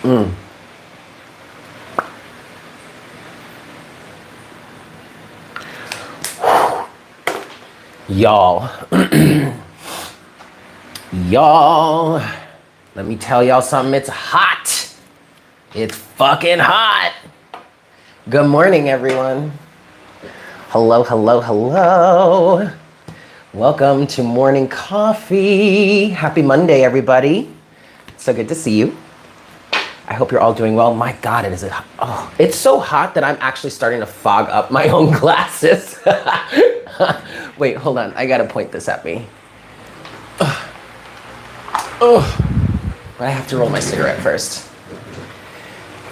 Y'all, y'all, let me tell y'all something. It's hot. It's fucking hot. Good morning, everyone. Hello, hello, hello. Welcome to morning coffee. Happy Monday, everybody. So good to see you. I hope you're all doing well. My God, it's so hot that I'm actually starting to fog up my own glasses. Wait, hold on. I gotta point this at me. I have to roll my cigarette first.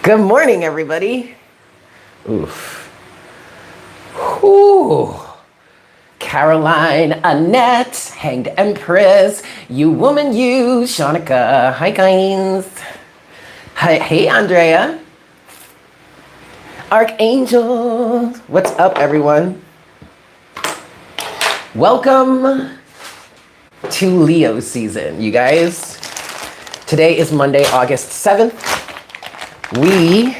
Good morning, everybody. Oof. Ooh. Caroline, Annette, Hanged Empress, you woman, you, Shanika. Hi, guys. Hi, hey, Andrea. Archangel. What's up, everyone? Welcome to Leo season, you guys. Today is Monday, August 7th. We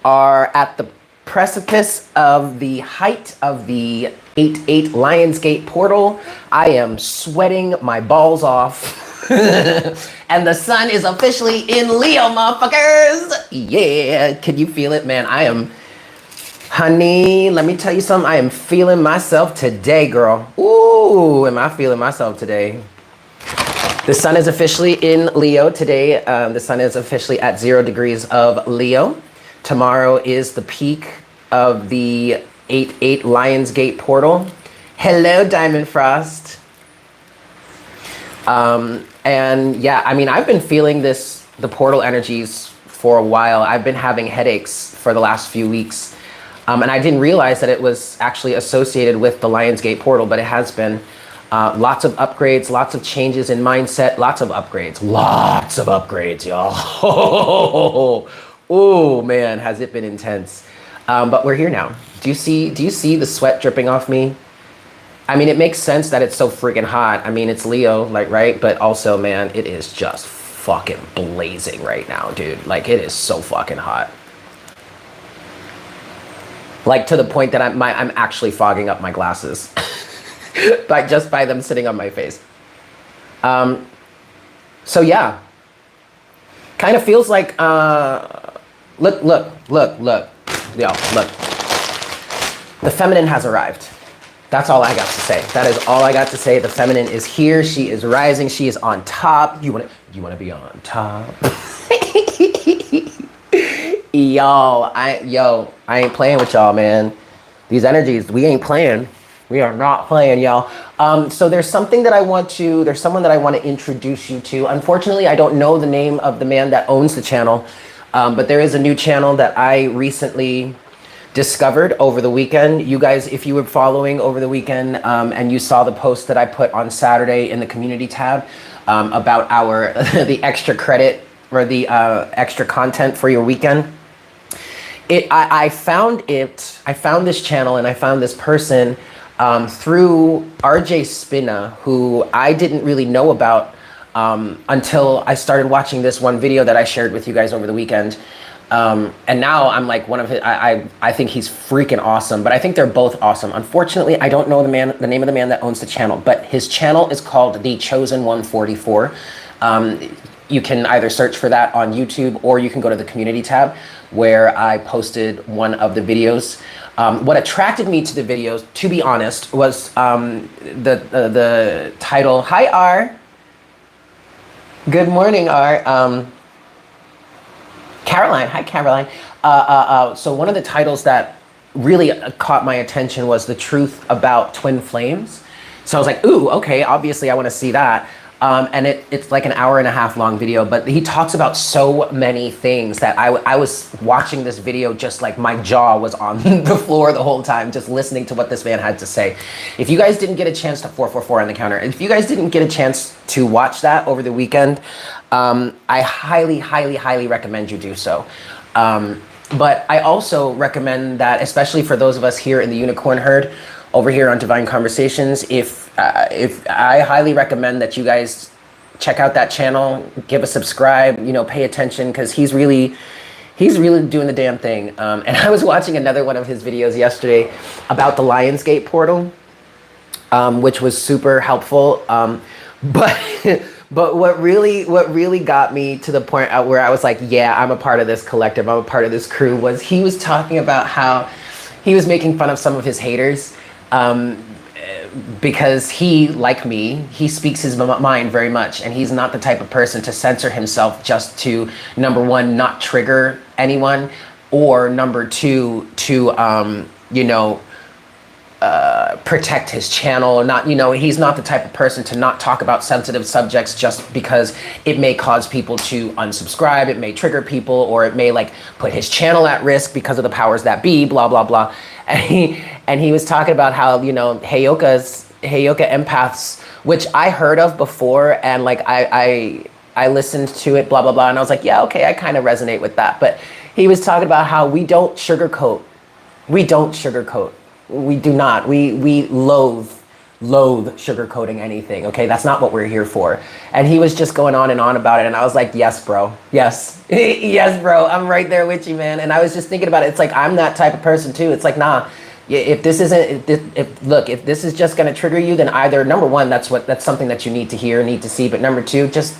are at the precipice of the height of the 8-8 Lionsgate portal. I am sweating my balls off. And the sun is officially in Leo, motherfuckers. Yeah, can you feel it, man? Honey, let me tell you something. I am feeling myself today, girl. Ooh, am I feeling myself today? The sun is officially in Leo today. The sun is officially at 0 degrees of Leo. Tomorrow is the peak of the 8-8 Lionsgate portal. Hello, Diamond Frost. And yeah, I mean, I've been feeling the portal energies for a while. I've been having headaches for the last few weeks. And I didn't realize that it was actually associated with the Lionsgate portal, but it has been. Lots of upgrades, lots of changes in mindset, lots of upgrades, y'all. Oh man, has it been intense. But we're here now. Do you see the sweat dripping off me? I mean, it makes sense that it's so freaking hot. I mean, it's Leo, like, right? But also, man, it is just fucking blazing right now, dude. Like, it is so fucking hot. Like, to the point that I'm actually fogging up my glasses. by them sitting on my face. So yeah. Kind of feels like, look. Yo, look. The feminine has arrived. That's all I got to say. That is all I got to say. The feminine is here. She is rising. She is on top. You wanna be on top? I ain't playing with y'all, man. These energies, we ain't playing. We are not playing, y'all. So there's someone that I want to introduce you to. Unfortunately, I don't know the name of the man that owns the channel, but there is a new channel that I recently discovered over the weekend. You guys, if you were following over the weekend and you saw the post that I put on Saturday in the community tab about the extra credit or the extra content for your weekend, I found this channel and I found this person through RJ Spina, who I didn't really know about until I started watching this one video that I shared with you guys over the weekend. And now I'm like I think he's freaking awesome, but I think they're both awesome. Unfortunately, I don't know the name of the man that owns the channel, but his channel is called The Chosen 144. You can either search for that on YouTube or you can go to the community tab where I posted one of the videos. What attracted me to the videos, to be honest, was the title. Hi, R. Good morning, R. Caroline. Hi, Caroline. So one of the titles that really caught my attention was The Truth About Twin Flames. So I was like, ooh, okay, obviously I want to see that. And it's like an 1.5 hour long video, but he talks about so many things that I was watching this video just like my jaw was on the floor the whole time, just listening to what this man had to say. If you guys didn't get a chance to 444 on the counter, if you guys didn't get a chance to watch that over the weekend, I highly recommend you do so. But I also recommend that, especially for those of us here in the Unicorn Herd, over here on Divine Conversations, if I highly recommend that you guys check out that channel, give a subscribe, you know, pay attention, because he's really doing the damn thing. And I was watching another one of his videos yesterday about the Lionsgate portal, which was super helpful. But but what really got me to the point where I was like, yeah, I'm a part of this collective, I'm a part of this crew, was he was talking about how he was making fun of some of his haters, because he, like me, he speaks his mind very much, and he's not the type of person to censor himself just to, number one, not trigger anyone, or number two, to you know, protect his channel, or not, you know, he's not the type of person to not talk about sensitive subjects just because it may cause people to unsubscribe, it may trigger people, or it may like put his channel at risk because of the powers that be, blah, blah, blah. And he was talking about how, you know, Heyoka empaths, which I heard of before, and like I listened to it, blah, blah, blah, and I was like, yeah, okay, I kind of resonate with that. But he was talking about how we don't sugarcoat. We don't sugarcoat. We do not. We loathe sugarcoating anything, okay? That's not what we're here for. And he was just going on and on about it, and I was like, yes, bro. Yes. Yes, bro. I'm right there with you, man. And I was just thinking about it. It's like, I'm that type of person too. It's like, nah, if this isn't, if this is just gonna trigger you, then either, number one, that's something that you need to hear, need to see, but number two, just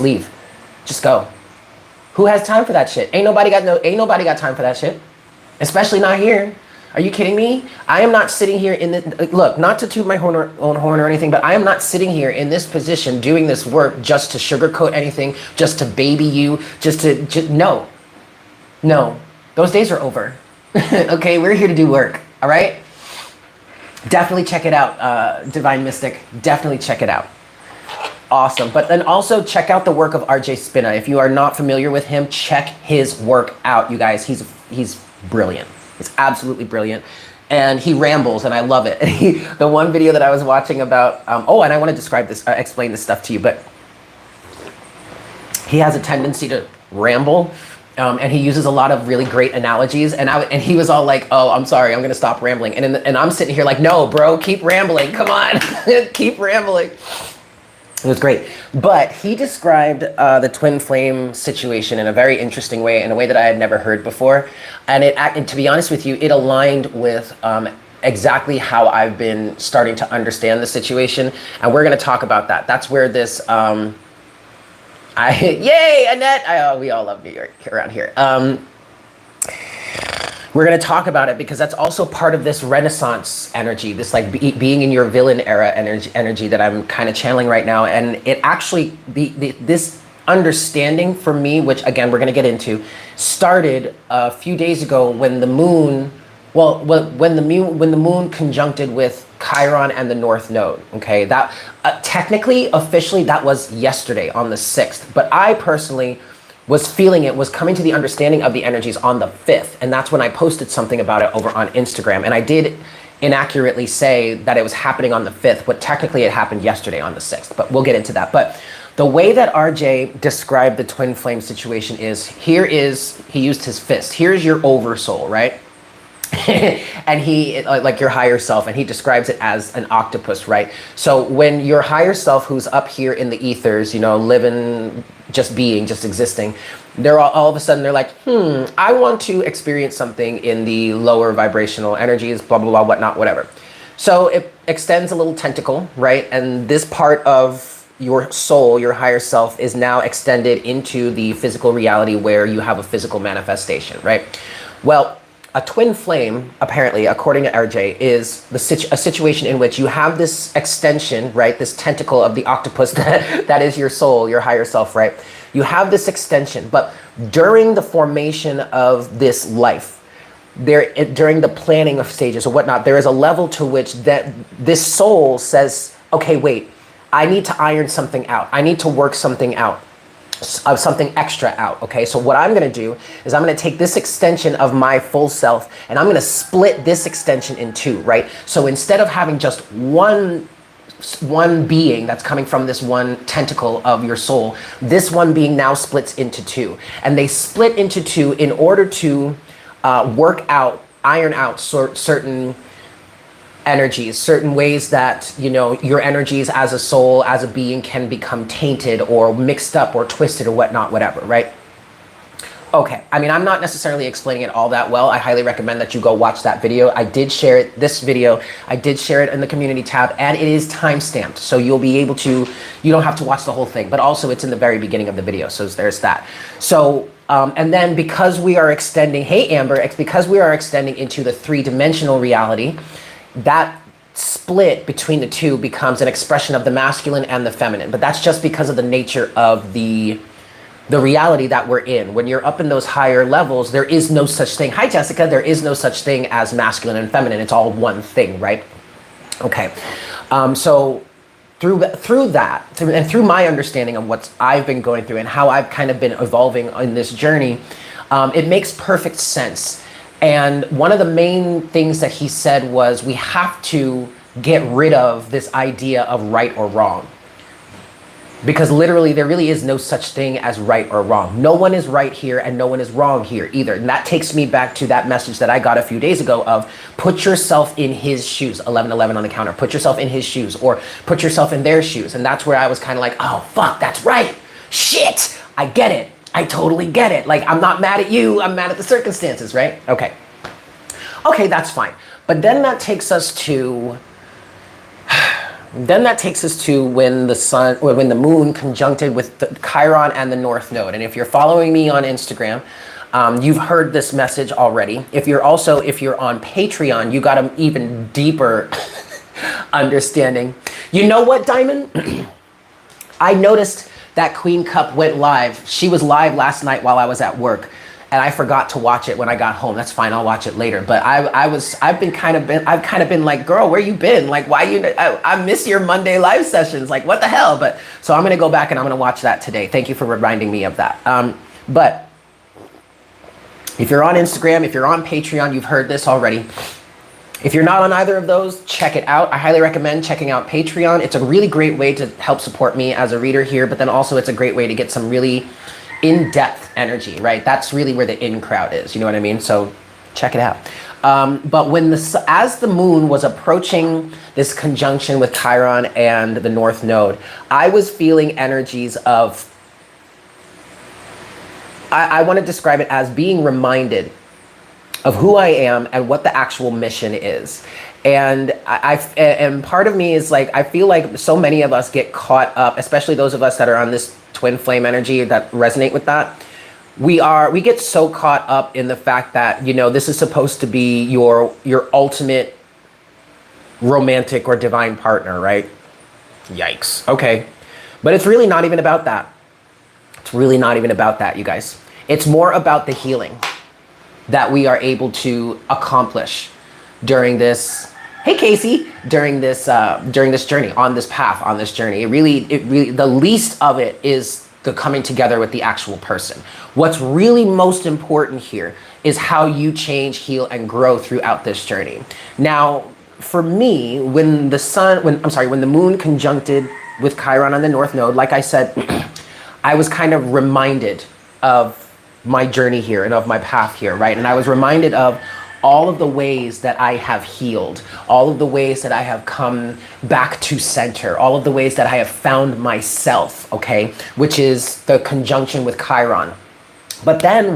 leave. Just go. Who has time for that shit? Ain't nobody got time for that shit. Especially not here. Are you kidding me? I am not sitting here in the, look, not to toot my own horn or anything, but I am not sitting here in this position doing this work just to sugarcoat anything, just to baby you, no. No, those days are over. Okay, we're here to do work, all right? Definitely check it out, Divine Mystic, definitely check it out. Awesome, but then also check out the work of RJ Spina. If you are not familiar with him, check his work out, you guys. He's brilliant. It's absolutely brilliant, and he rambles, and I love it. The one video that I was watching about, oh, and I want to describe this, explain this stuff to you, but he has a tendency to ramble, and he uses a lot of really great analogies, and he was all like, oh, I'm sorry, I'm going to stop rambling, and I'm sitting here like, no, bro, keep rambling, come on, keep rambling. It was great. But he described the twin flame situation in a very interesting way, in a way that I had never heard before. And to be honest with you, it aligned with exactly how I've been starting to understand the situation. And we're going to talk about that. That's where this, yay, Annette! We all love New York around here. We're going to talk about it because that's also part of this Renaissance energy, this like being in your villain era energy that I'm kind of channeling right now. And it actually, this understanding for me, which again, we're going to get into, started a few days ago when the moon, when the moon conjuncted with Chiron and the North Node, okay? That technically, officially, that was yesterday on the 6th. But I personally was feeling it, was coming to the understanding of the energies on the 5th. And that's when I posted something about it over on Instagram. And I did inaccurately say that it was happening on the 5th, but technically it happened yesterday on the 6th. But we'll get into that. But the way that RJ described the twin flame situation is, he used his fist. Here's your oversoul, right? And he, like your higher self, and he describes it as an octopus, right? So when your higher self, who's up here in the ethers, you know, living, just being, just existing, they're all of a sudden, they're like, I want to experience something in the lower vibrational energies, blah, blah, blah, whatnot, whatever. So it extends a little tentacle, right? And this part of your soul, your higher self, is now extended into the physical reality where you have a physical manifestation, right? Well, a twin flame, apparently, according to RJ, is a situation in which you have this extension, right? This tentacle of the octopus that is your soul, your higher self, right? You have this extension, but during the formation of this life, during the planning of stages or whatnot, there is a level to which that this soul says, okay, wait, I need to iron something out. I need to work something out. Of something extra out, okay? So what I'm gonna do is I'm gonna take this extension of my full self and I'm gonna split this extension in two, right? So instead of having just one being that's coming from this one tentacle of your soul, this one being now splits into two. And they split into two in order to iron out certain energies, certain ways that, you know, your energies as a soul, as a being can become tainted or mixed up or twisted or whatnot, whatever, right? Okay, I mean, I'm not necessarily explaining it all that well. I highly recommend that you go watch that video. I did share it, this video, I did share it in the community tab, and it is timestamped. So you'll be able to, you don't have to watch the whole thing, but also it's in the very beginning of the video. So there's that. So, and then because we are extending, hey Amber, because we are extending into the 3-dimensional reality, that split between the two becomes an expression of the masculine and the feminine. But that's just because of the nature of the reality that we're in. When you're up in those higher levels, there is no such thing. Hi, Jessica. There is no such thing as masculine and feminine. It's all one thing, right? Okay. So through that, and through my understanding of what I've been going through and how I've kind of been evolving in this journey, it makes perfect sense. And one of the main things that he said was we have to get rid of this idea of right or wrong. Because literally, there really is no such thing as right or wrong. No one is right here and no one is wrong here either. And that takes me back to that message that I got a few days ago of put yourself in his shoes, 1111 on the counter, put yourself in his shoes or put yourself in their shoes. And that's where I was kind of like, oh, fuck, that's right. Shit, I get it. I totally get it. Like, I'm not mad at you. I'm mad at the circumstances, right? Okay. Okay, that's fine. But then that takes us to... Then that takes us to when the sun, or when the moon conjuncted with the Chiron and the North Node. And if you're following me on Instagram, you've heard this message already. If you're on Patreon, you got an even deeper understanding. You know what, Diamond? I noticed that Queen Cup went live. She was live last night while I was at work. And I forgot to watch it when I got home. That's fine, I'll watch it later. But I've kind of been like, girl, where you been? Like, why I miss your Monday live sessions. Like, what the hell? But so I'm gonna go back and I'm gonna watch that today. Thank you for reminding me of that. But if you're on Instagram, if you're on Patreon, you've heard this already. If you're not on either of those, check it out. I highly recommend checking out Patreon. It's a really great way to help support me as a reader here, but then also it's a great way to get some really in-depth energy, right? That's really where the in crowd is, you know what I mean? So check it out. But when as the moon was approaching this conjunction with Chiron and the North Node, I was feeling energies of, I want to describe it as being reminded of who I am and what the actual mission is. And and part of me is like, I feel like so many of us get caught up, especially those of us that are on this twin flame energy that resonate with that. We get so caught up in the fact that, you know, this is supposed to be your ultimate romantic or divine partner, right? Yikes. Okay. But it's really not even about that. It's really not even about that, you guys. It's more about the healing that we are able to accomplish during this, hey Casey, during this journey, on this path, on this journey. It really, the least of it is the coming together with the actual person. What's really most important here is how you change, heal, and grow throughout this journey. Now, for me, when the moon conjuncted with Chiron on the North Node, like I said, I was kind of reminded of my journey here and of my path here, right? And I was reminded of all of the ways that I have healed, all of the ways that I have come back to center, all of the ways that I have found myself, okay? Which is the conjunction with Chiron. But then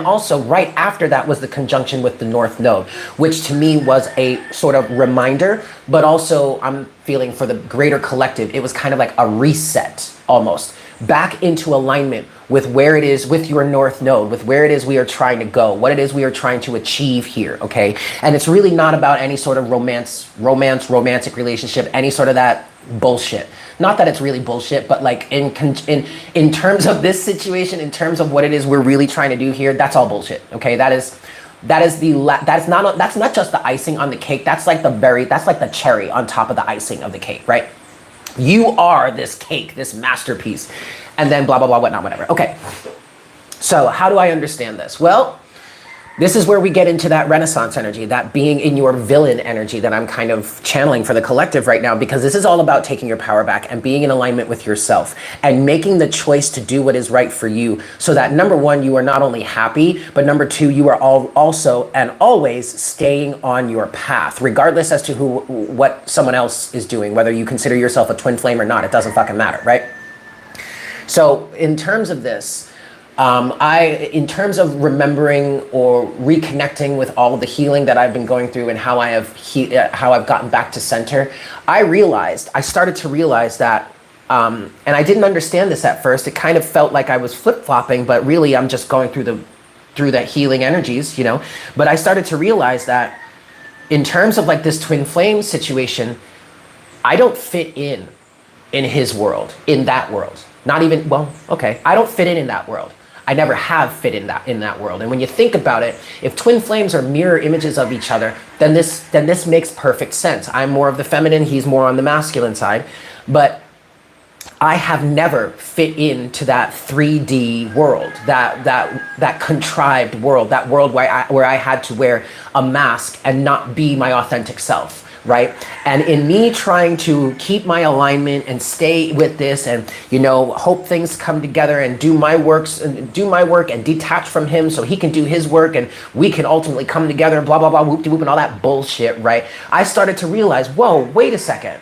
also right after that was the conjunction with the North Node, which to me was a sort of reminder, but also I'm feeling for the greater collective, it was kind of like a reset almost, back into alignment with where it is, with your North Node, with where it is we are trying to go, what it is we are trying to achieve here, okay? And it's really not about any sort of romantic relationship, any sort of that bullshit. Not that it's really bullshit, but like in terms of this situation, in terms of what it is we're really trying to do here, that's all bullshit, okay? That's not just the icing on the cake. That's like the cherry on top of the icing of the cake, right? You are this cake, this masterpiece, and then blah, blah, blah, whatnot, whatever. Okay, so how do I understand this? Well, This is where we get into that Renaissance energy, that being in your villain energy that I'm kind of channeling for the collective right now, because this is all about taking your power back and being in alignment with yourself and making the choice to do what is right for you, so that number one, you are not only happy, but number two, you are also and always staying on your path, regardless as to what someone else is doing, whether you consider yourself a twin flame or not, it doesn't fucking matter, right? So in terms of this, in terms of remembering or reconnecting with all of the healing that I've been going through and how I've gotten back to center, I started to realize that, and I didn't understand this at first. It kind of felt like I was flip-flopping, but really I'm just going through that healing energies, you know. But I started to realize that in terms of like this twin flame situation, I don't fit in his world, in that world. Not even, well, okay, I don't fit in that world. I never have fit in that world. And when you think about it, if twin flames are mirror images of each other, then this makes perfect sense. I'm more of the feminine, he's more on the masculine side. But I have never fit into that 3D world, that contrived world, that world where I had to wear a mask and not be my authentic self. Right? And in me trying to keep my alignment and stay with this and, you know, hope things come together and do my work and detach from him so he can do his work and we can ultimately come together and blah, blah, blah, whoop de whoop and all that bullshit, right? I started to realize, whoa, wait a second.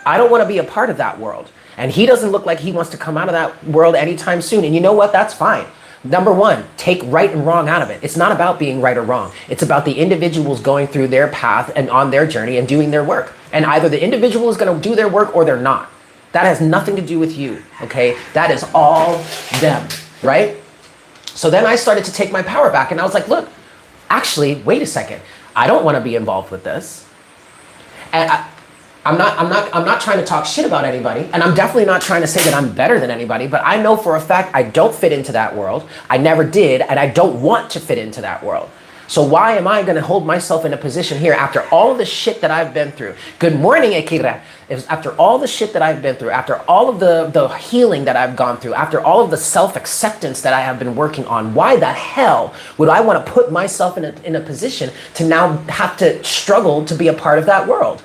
I don't want to be a part of that world. And he doesn't look like he wants to come out of that world anytime soon. And you know what? That's fine. Number one, take right and wrong out of it. It's not about being right or wrong. It's about the individuals going through their path and on their journey and doing their work. And either the individual is going to do their work or they're not. That has nothing to do with you, okay? That is all them, right? So then I started to take my power back and I was like, look, actually, wait a second. I don't want to be involved with this. And I'm not trying to talk shit about anybody, and I'm definitely not trying to say that I'm better than anybody, but I know for a fact I don't fit into that world. I never did, and I don't want to fit into that world. So why am I going to hold myself in a position here after all the shit that I've been through? Good morning, Akira. After all the shit that I've been through, after all of the healing that I've gone through, after all of the self-acceptance that I have been working on, why the hell would I want to put myself in a position to now have to struggle to be a part of that world?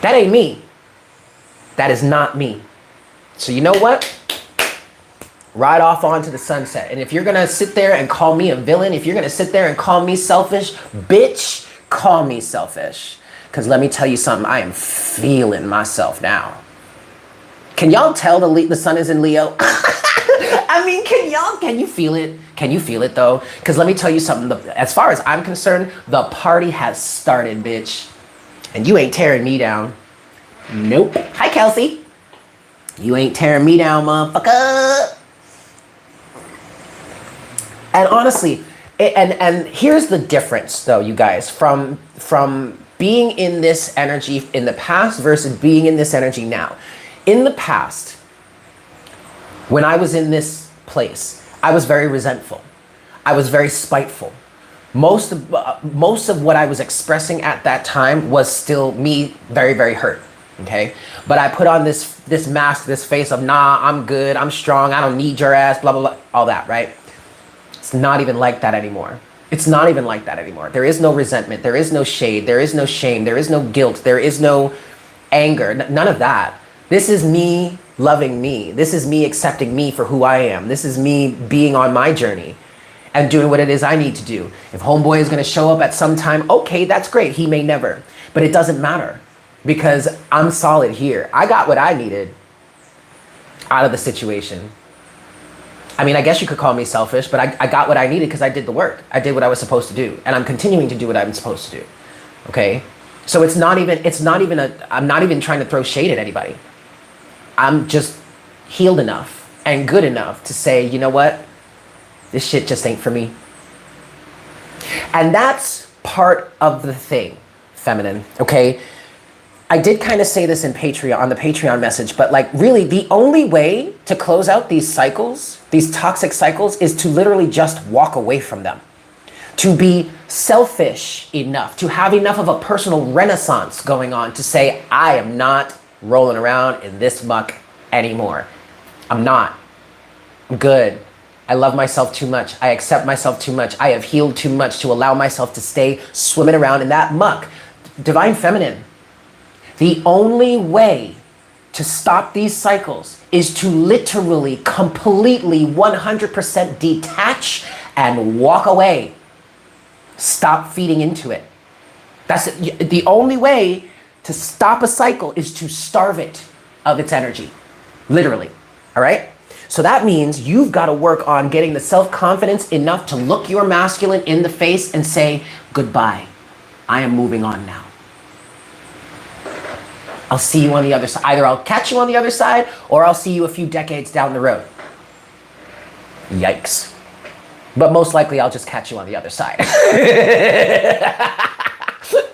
That ain't me. That is not me. So you know what? Ride off onto the sunset. And if you're gonna sit there and call me a villain, if you're gonna sit there and call me selfish, bitch, call me selfish. Because let me tell you something, I am feeling myself now. Can y'all tell the sun is in Leo? I mean, can you feel it? Can you feel it though? Because let me tell you something, as far as I'm concerned, the party has started, bitch. And you ain't tearing me down. Nope. Hi, Kelsey. You ain't tearing me down, motherfucker. And honestly, and here's the difference, though, you guys, from being in this energy in the past versus being in this energy now. In the past, when I was in this place, I was very resentful. I was very spiteful. Most of what I was expressing at that time was still me very, very hurt, okay? But I put on this mask, this face of, nah, I'm good, I'm strong, I don't need your ass, blah, blah, blah, all that, right? It's not even like that anymore. It's not even like that anymore. There is no resentment, there is no shade, there is no shame, there is no guilt, there is no anger, none of that. This is me loving me. This is me accepting me for who I am. This is me being on my journey and doing what it is I need to do. If homeboy is gonna show up at some time, okay, that's great. He may never, but it doesn't matter because I'm solid here. I got what I needed out of the situation. I mean, I guess you could call me selfish, but I got what I needed because I did the work. I did what I was supposed to do, and I'm continuing to do what I'm supposed to do, okay? So I'm not even trying to throw shade at anybody. I'm just healed enough and good enough to say, you know what? This shit just ain't for me. And that's part of the thing, feminine, okay? I did kind of say this in Patreon, on the Patreon message, but like really the only way to close out these cycles, these toxic cycles, is to literally just walk away from them. To be selfish enough, to have enough of a personal renaissance going on to say, I am not rolling around in this muck anymore. I'm not. I'm good. I love myself too much. I accept myself too much. I have healed too much to allow myself to stay swimming around in that muck. Divine Feminine. The only way to stop these cycles is to literally, completely, 100% detach and walk away. Stop feeding into it. That's it. The only way to stop a cycle is to starve it of its energy. Literally. All right? So that means you've got to work on getting the self-confidence enough to look your masculine in the face and say, goodbye. I am moving on now. I'll see you on the other side. Either I'll catch you on the other side or I'll see you a few decades down the road. Yikes. But most likely I'll just catch you on the other side.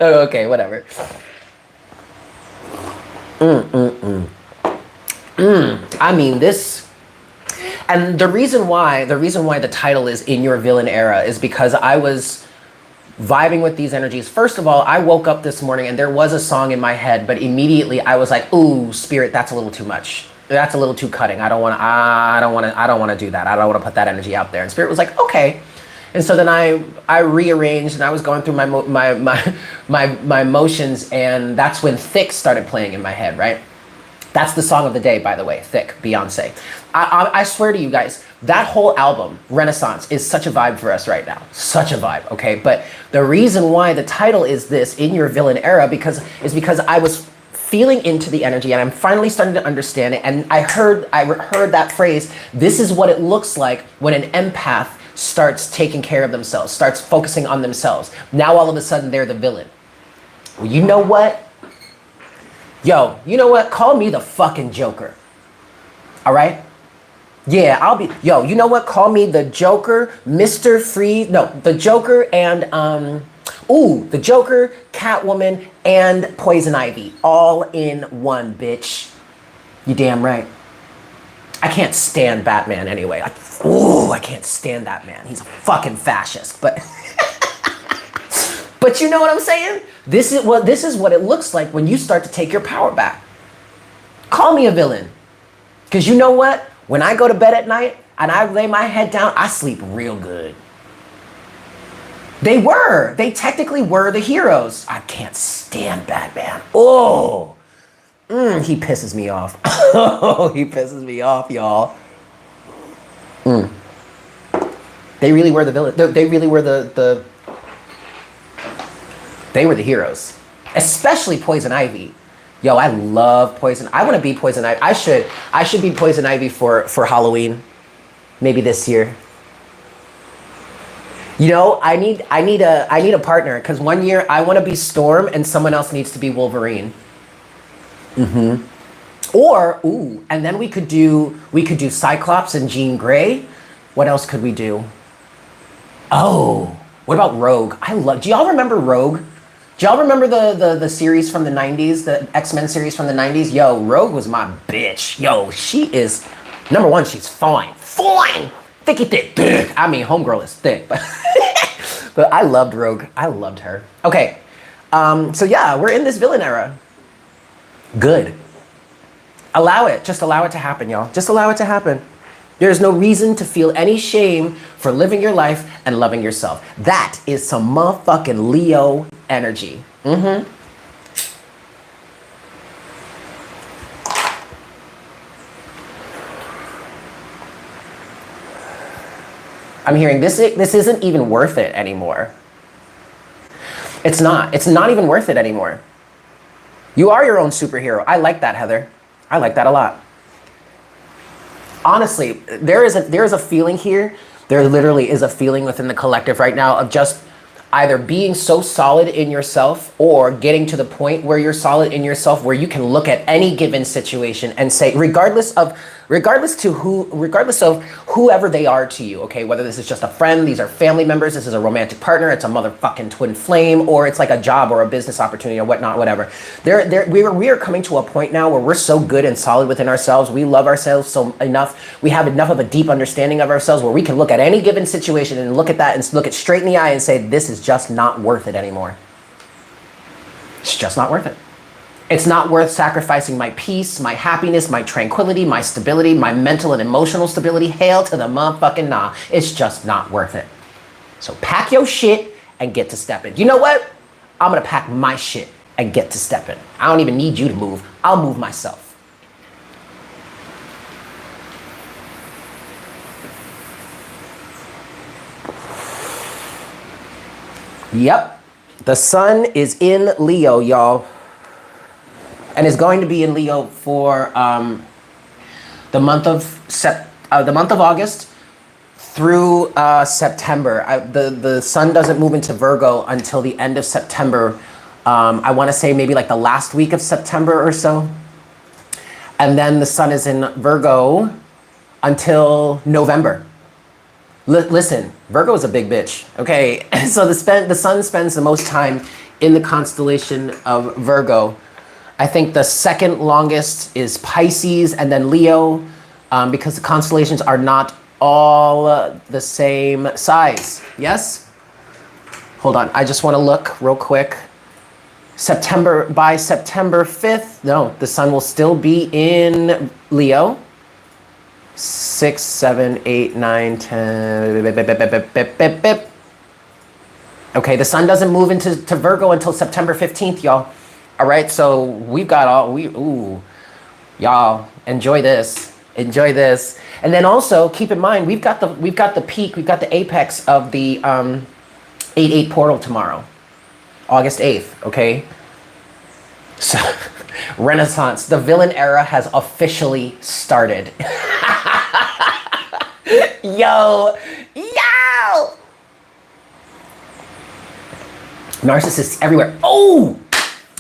Okay, whatever. I mean, this, and the reason why the title is In Your Villain Era is because I was vibing with these energies. First of all, I woke up this morning and there was a song in my head, but immediately I was like, ooh, Spirit, that's a little too much. That's a little too cutting. I don't want to do that. I don't want to put that energy out there. And Spirit was like, okay. And so then I rearranged and I was going through my motions, and that's when Thick started playing in my head, right? That's the song of the day, by the way, Thick, Beyonce. I swear to you guys, that whole album, Renaissance, is such a vibe for us right now. Such a vibe, okay? But the reason why the title is this, In Your Villain Era, is because I was feeling into the energy and I'm finally starting to understand it. And I heard that phrase, this is what it looks like when an empath starts taking care of themselves, starts focusing on themselves. Now all of a sudden they're the villain. Well, you know what? Yo, you know what? Call me the fucking Joker. All right? Yeah, I'll be, yo, you know what? Call me the Joker, Mr. Freeze, no, the Joker and, the Joker, Catwoman, and Poison Ivy. All in one, bitch. You damn right. I can't stand Batman anyway. I can't stand that man. He's a fucking fascist, but... But you know what I'm saying? This is what it looks like when you start to take your power back. Call me a villain. Because you know what? When I go to bed at night and I lay my head down, I sleep real good. They technically were the heroes. I can't stand Batman. Oh, he pisses me off. Oh, he pisses me off, y'all. They really were the villain. They really were they were the heroes, especially Poison Ivy. Yo, I love Poison. I want to be Poison Ivy. I should be Poison Ivy for Halloween, maybe this year. You know, I need a partner, because one year I want to be Storm and someone else needs to be Wolverine. Or and then we could do Cyclops and Jean Grey. What else could we do? Oh, what about Rogue? Do y'all remember Rogue? Do y'all remember the series from the 90s, the X-Men series from the 90s? Yo, Rogue was my bitch. Yo, she is, number one, she's fine. Fine! Thicky thick. I mean, homegirl is thick, but, but I loved Rogue. I loved her. Okay, so yeah, we're in this villain era. Good. Allow it. Just allow it to happen, y'all. Just allow it to happen. There's no reason to feel any shame for living your life and loving yourself. That is some motherfucking Leo energy. I'm hearing this isn't even worth it anymore. It's not even worth it anymore. You are your own superhero. I like that, Heather. I like that a lot. Honestly, there is a feeling here. There literally is a feeling within the collective right now of just either being so solid in yourself or getting to the point where you're solid in yourself where you can look at any given situation and say, regardless of whoever they are to you, okay, whether this is just a friend, these are family members, this is a romantic partner, it's a motherfucking twin flame, or it's like a job or a business opportunity or whatnot, whatever. We are coming to a point now where we're so good and solid within ourselves, we love ourselves so enough, we have enough of a deep understanding of ourselves where we can look at any given situation and look at that and look it straight in the eye and say, this is just not worth it anymore. It's just not worth it. It's not worth sacrificing my peace, my happiness, my tranquility, my stability, my mental and emotional stability. Hail to the motherfucking nah. It's just not worth it. So pack your shit and get to stepping. You know what? I'm gonna pack my shit and get to stepping. I don't even need you to move. I'll move myself. Yep, the sun is in Leo, y'all, and is going to be in Leo for the month of August through September. The sun doesn't move into Virgo until the end of September. I want to say maybe like the last week of September or so, and then the sun is in Virgo until November. Listen, Virgo is a big bitch, okay? So the sun spends the most time in the constellation of Virgo. I think the second longest is Pisces and then Leo, because the constellations are not all the same size. Yes? Hold on, I just want to look real quick. By September 5th, no, the sun will still be in Leo. 6, 7, 8, 9, 10. Okay, the sun doesn't move into Virgo until September 15th, y'all. All right, so we've got y'all enjoy this. Enjoy this. And then also keep in mind we've got the peak, we've got the apex of the 8/8 portal tomorrow. August 8th, okay? So Renaissance, the villain era has officially started. Yo! Narcissists everywhere. Oh!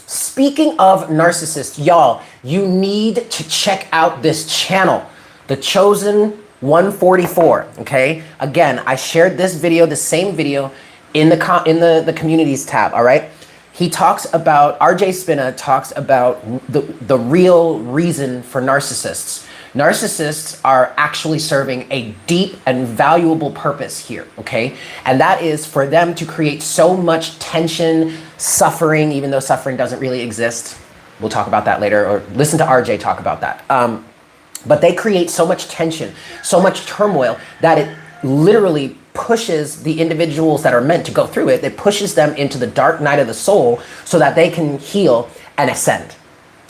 Speaking of narcissists, y'all, you need to check out this channel, The Chosen 144, okay? Again, I shared this video, the same video, in the communities tab, all right? He talks about, RJ Spina talks about the real reason for narcissists. Narcissists are actually serving a deep and valuable purpose here, okay? And that is for them to create so much tension, suffering, even though suffering doesn't really exist. We'll talk about that later, or listen to RJ talk about that. But they create so much tension, so much turmoil, that it literally pushes the individuals that are meant to go through it, it pushes them into the dark night of the soul so that they can heal and ascend,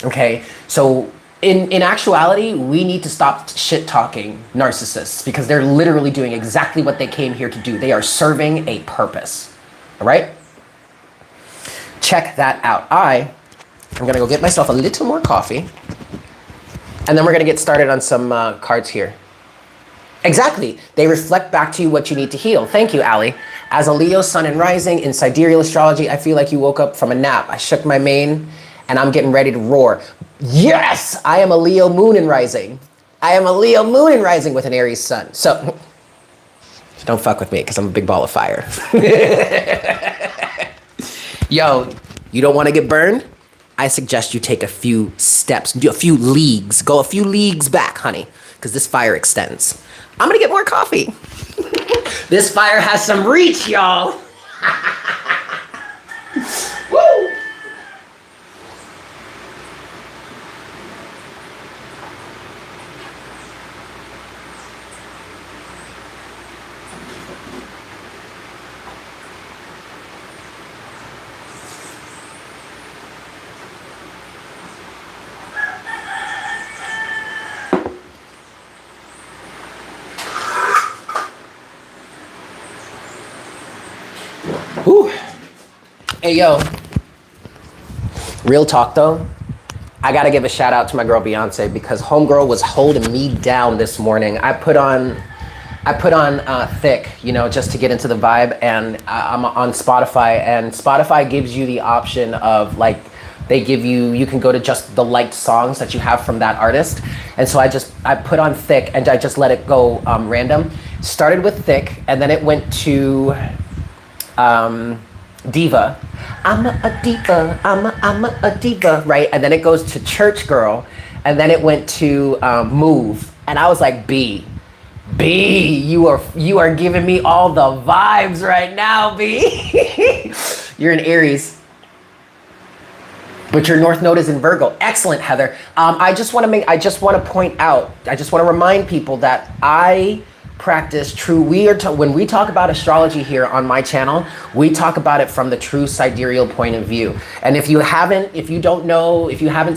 okay? So in actuality, we need to stop shit-talking narcissists because they're literally doing exactly what they came here to do. They are serving a purpose, all right? Check that out. I'm gonna go get myself a little more coffee, and then we're gonna get started on some cards here. Exactly. They reflect back to you what you need to heal. Thank you, Ali. As a Leo sun and rising in sidereal astrology, I feel like you woke up from a nap. I shook my mane and I'm getting ready to roar. Yes, I am a Leo moon and rising. I am a Leo moon and rising with an Aries sun. So don't fuck with me because I'm a big ball of fire. Yo, you don't want to get burned? I suggest you take a few steps, do a few leagues, go a few leagues back, honey, because this fire extends. I'm gonna get more coffee. This fire has some reach, y'all. Woo! Whew. Hey, yo. Real talk, though. I got to give a shout out to my girl Beyonce because homegirl was holding me down this morning. I put on Thick, you know, just to get into the vibe, and I'm on Spotify, and Spotify gives you the option of like, they give you can go to just the liked songs that you have from that artist. And so I put on Thick and I just let it go random. Started with Thick and then it went to Diva. I'm a diva, I'm a diva, right? And then it goes to Church Girl, and then it went to Move. And I was like, B, you are giving me all the vibes right now, B. You're an Aries. But your North Node is in Virgo. Excellent, Heather. I just want to point out, I just want to remind people that I practice true, when we talk about astrology here on my channel, we talk about it from the true sidereal point of view. And if you haven't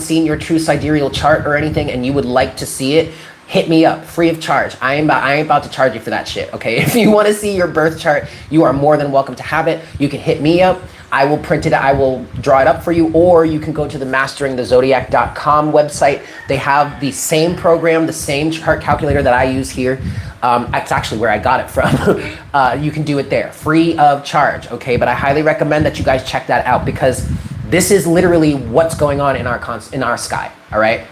seen your true sidereal chart or anything and you would like to see it, hit me up, free of charge. I ain't about to charge you for that shit, okay? If you want to see your birth chart, you are more than welcome to have it. You can hit me up. I will print it, I will draw it up for you, or you can go to the masteringthezodiac.com website. They have the same program, the same chart calculator that I use here. That's actually where I got it from. You can do it there, free of charge, okay? But I highly recommend that you guys check that out because this is literally what's going on in our sky, all right?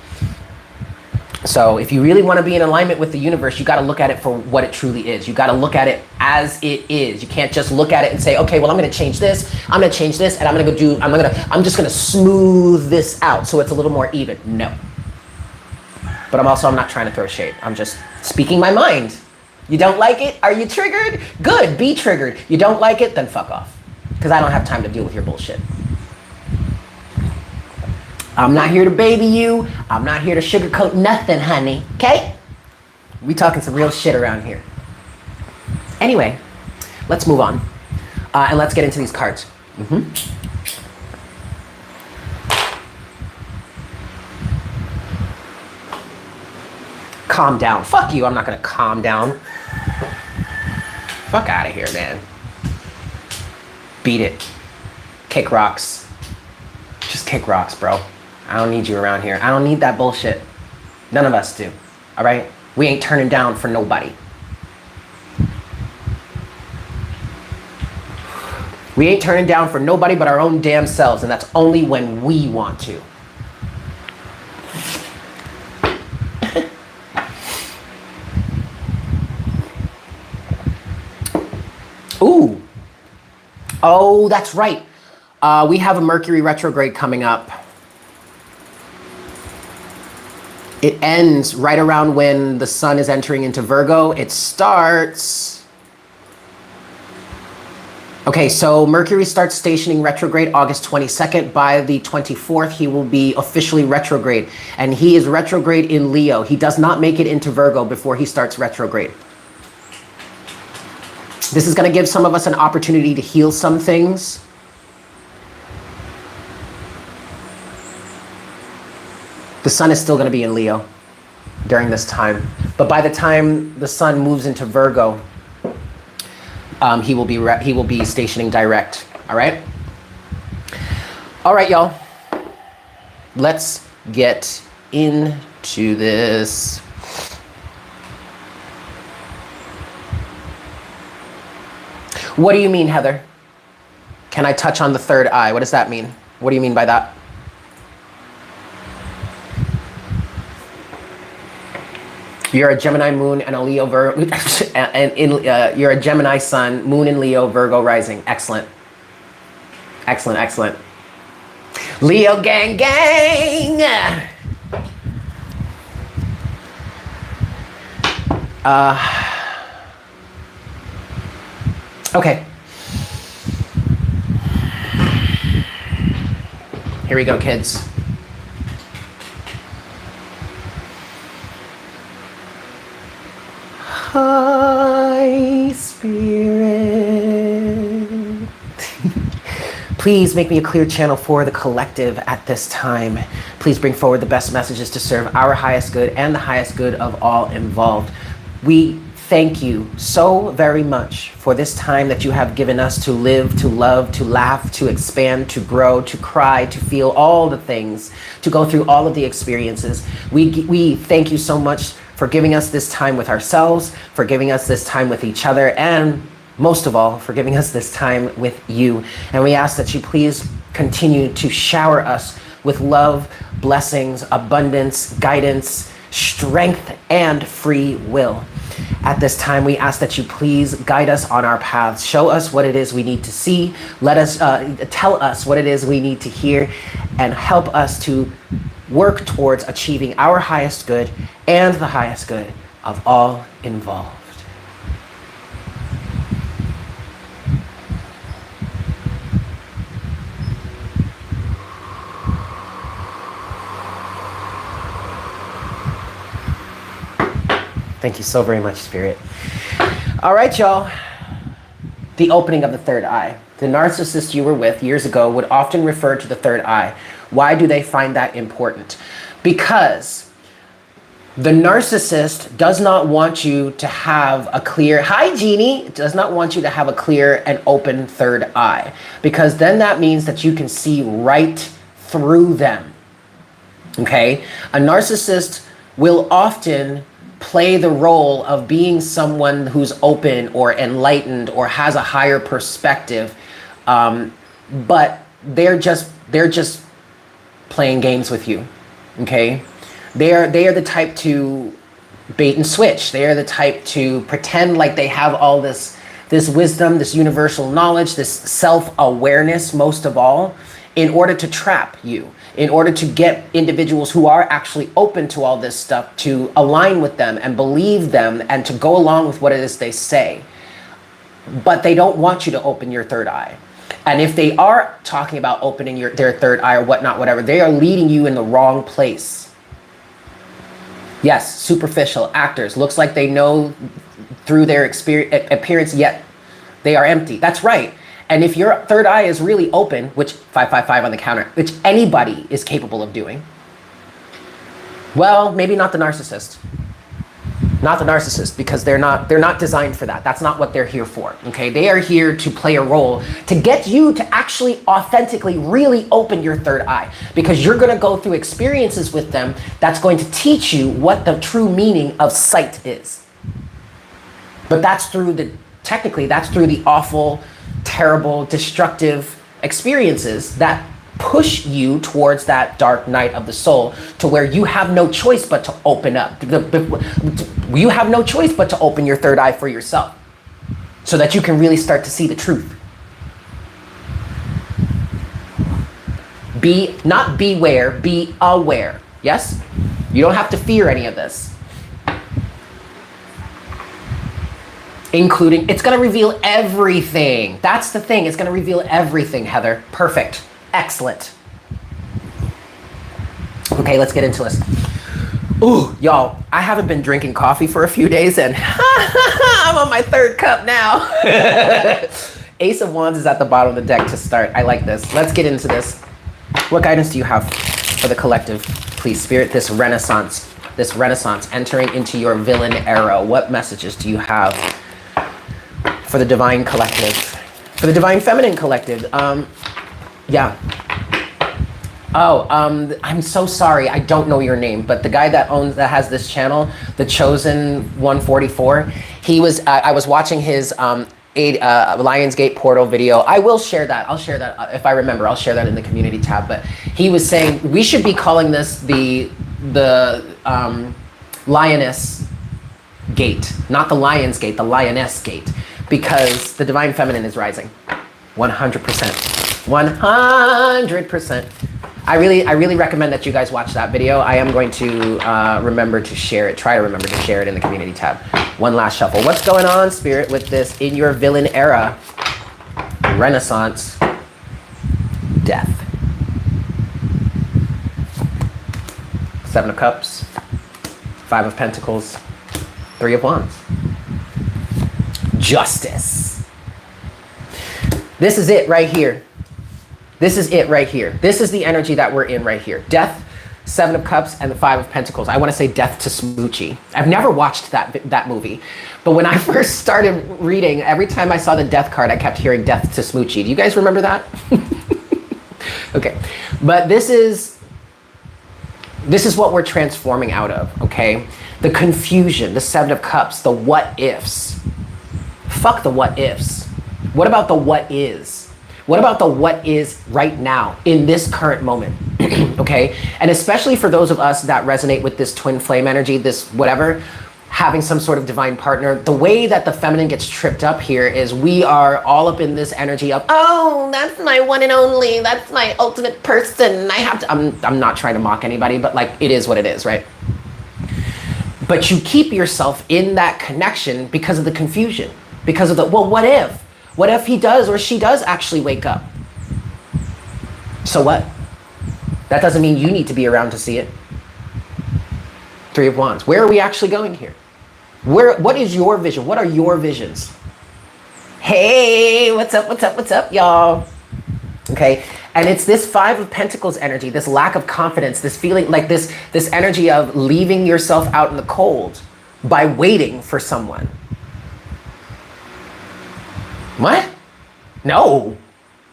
So if you really want to be in alignment with the universe, you got to look at it for what it truly is. You got to look at it as it is. You can't just look at it and say, okay, well, I'm going to change this. I'm going to change this and I'm just going to smooth this out so it's a little more even. No. But I'm not trying to throw shade. I'm just speaking my mind. You don't like it? Are you triggered? Good, be triggered. You don't like it? Then fuck off. Because I don't have time to deal with your bullshit. I'm not here to baby you. I'm not here to sugarcoat nothing, honey. Okay? We talking some real shit around here. Anyway, let's move on. And let's get into these cards. Calm down. Fuck you. I'm not going to calm down. Fuck out of here, man. Beat it. Kick rocks. Just kick rocks, bro. I don't need you around here. I don't need that bullshit. None of us do. All right? We ain't turning down for nobody. We ain't turning down for nobody but our own damn selves, and that's only when we want to. Ooh. Oh, that's right. We have a Mercury retrograde coming up. It ends right around when the sun is entering into Virgo. It starts... Okay, so Mercury starts stationing retrograde August 22nd. By the 24th, he will be officially retrograde. And he is retrograde in Leo. He does not make it into Virgo before he starts retrograde. This is going to give some of us an opportunity to heal some things. The sun is still going to be in Leo during this time. But by the time the sun moves into Virgo, he will be stationing direct. All right? All right, y'all. Let's get into this. What do you mean, Heather? Can I touch on the third eye? What does that mean? What do you mean by that? You're a Gemini moon and a Leo Virgo, you're a Gemini sun, moon in Leo, Virgo rising. Excellent. Excellent, excellent. Leo gang gang. Okay. Here we go, kids. High Spirit. Please make me a clear channel for the collective at this time. Please bring forward the best messages to serve our highest good and the highest good of all involved. We thank you so very much for this time that you have given us to live, to love, to laugh, to expand, to grow, to cry, to feel all the things, to go through all of the experiences. We thank you so much for giving us this time with ourselves, for giving us this time with each other, and most of all, for giving us this time with you. And we ask that you please continue to shower us with love, blessings, abundance, guidance, strength, and free will. At this time, we ask that you please guide us on our paths. Show us what it is we need to see. Let us tell us what it is we need to hear, and help us to work towards achieving our highest good and the highest good of all involved. Thank you so very much, Spirit. All right, y'all. The opening of the third eye. The narcissist you were with years ago would often refer to the third eye. Why do they find that important? Because the narcissist does not want you to have a clear, hi Jeannie, does not want you to have a clear and open third eye. Because then that means that you can see right through them. Okay? A narcissist will often play the role of being someone who's open or enlightened or has a higher perspective, but they're just playing games with you. Okay, they are the type to bait and switch. They are the type to pretend like they have all this wisdom, this universal knowledge, this self-awareness, most of all, in order to trap you, in order to get individuals who are actually open to all this stuff to align with them and believe them and to go along with what it is they say. But they don't want you to open your third eye. And if they are talking about opening their third eye or whatnot, whatever, they are leading you in the wrong place. Yes, superficial actors. Looks like they know through their appearance, yet they are empty. That's right. And if your third eye is really open, which 555 on the counter, which anybody is capable of doing, well, maybe not the narcissist. Not the narcissist, because they're not designed for that. That's not what they're here for. Okay, they are here to play a role to get you to actually authentically really open your third eye, because you're going to go through experiences with them that's going to teach you what the true meaning of sight is. But that's through that's through the awful, terrible, destructive experiences that push you towards that dark night of the soul, to where you have no choice but to open up. You have no choice but to open your third eye for yourself, so that you can really start to see the truth. Not beware, be aware. Yes? You don't have to fear any of this. Including, it's going to reveal everything. That's the thing. It's going to reveal everything, Heather. Perfect. Excellent. Okay, let's get into this. Ooh, y'all, I haven't been drinking coffee for a few days, and I'm on my third cup now. Ace of Wands is at the bottom of the deck to start. I like this. Let's get into this. What guidance do you have for the collective, please, Spirit? This renaissance entering into your villain era. What messages do you have for the divine collective, for the divine feminine collective? Yeah. Oh, I'm so sorry. I don't know your name, but the guy that has this channel, The Chosen 144, I was watching his Lionsgate portal video. I will share that. I'll share that if I remember. I'll share that in the community tab. But he was saying we should be calling this the Lioness Gate, not the Lion's Gate, the Lioness Gate, because the divine feminine is rising. 100%. 100%. I really recommend that you guys watch that video. I am going to remember to share it, try to remember to share it in the community tab. One last shuffle. What's going on, Spirit, with this in your villain era? Renaissance. Death. Seven of Cups. Five of Pentacles. Three of Wands. Justice. This is it right here. This is it right here. This is the energy that we're in right here. Death, Seven of Cups, and the Five of Pentacles. I want to say Death to Smoochie. I've never watched that movie. But when I first started reading, every time I saw the Death card, I kept hearing Death to Smoochie. Do you guys remember that? Okay. But this is what we're transforming out of, okay? The confusion, the Seven of Cups, the what ifs. Fuck the what ifs. What about the what is? What about the what is right now in this current moment? Okay? And especially for those of us that resonate with this twin flame energy, this whatever, having some sort of divine partner, the way that the feminine gets tripped up here is we are all up in this energy of, oh, that's my one and only, that's my ultimate person. I have to, I'm not trying to mock anybody, but like it is what it is, right? But you keep yourself in that connection because of the confusion, because of the, well, what if? What if he does or she does actually wake up? So what? That doesn't mean you need to be around to see it. Three of Wands. Where are we actually going here? What is your vision? What are your visions? Hey, what's up, y'all? Okay, and it's this Five of Pentacles energy, this lack of confidence, this feeling like this energy of leaving yourself out in the cold by waiting for someone. What? No.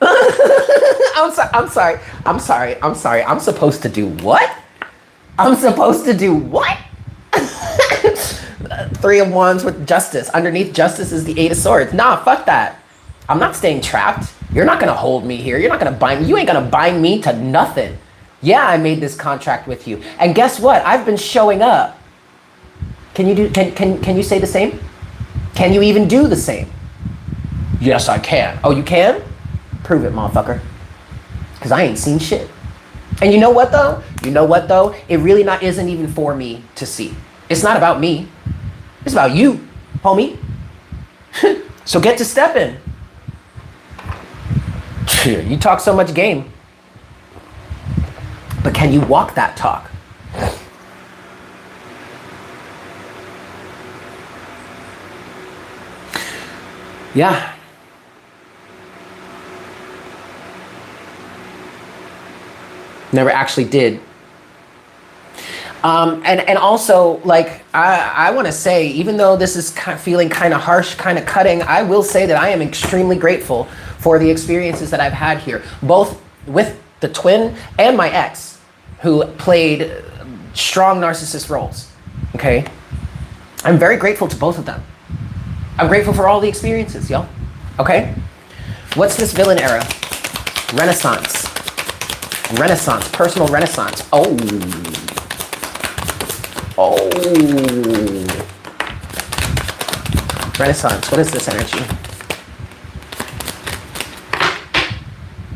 I'm sorry. I'm supposed to do what? I'm supposed to do what? Three of Wands with Justice. Underneath Justice is the Eight of Swords. Nah, fuck that. I'm not staying trapped. You're not gonna hold me here. You're not gonna bind me. You ain't gonna bind me to nothing. Yeah, I made this contract with you. And guess what? I've been showing up. Can you say the same? Can you even do the same? Yes, I can. Oh, you can? Prove it, motherfucker. Because I ain't seen shit. And you know what though? It really isn't even for me to see. It's not about me. It's about you, homie. So get to stepping. You talk so much game. But can you walk that talk? Yeah. Never actually did. And also, like, I want to say, even though this is feeling kind of harsh, kind of cutting, I will say that I am extremely grateful for the experiences that I've had here, both with the twin and my ex, who played strong narcissist roles, okay? I'm very grateful to both of them. I'm grateful for all the experiences, yo, okay? What's this villain era? Renaissance. Renaissance, personal renaissance. Oh. Renaissance, what is this energy?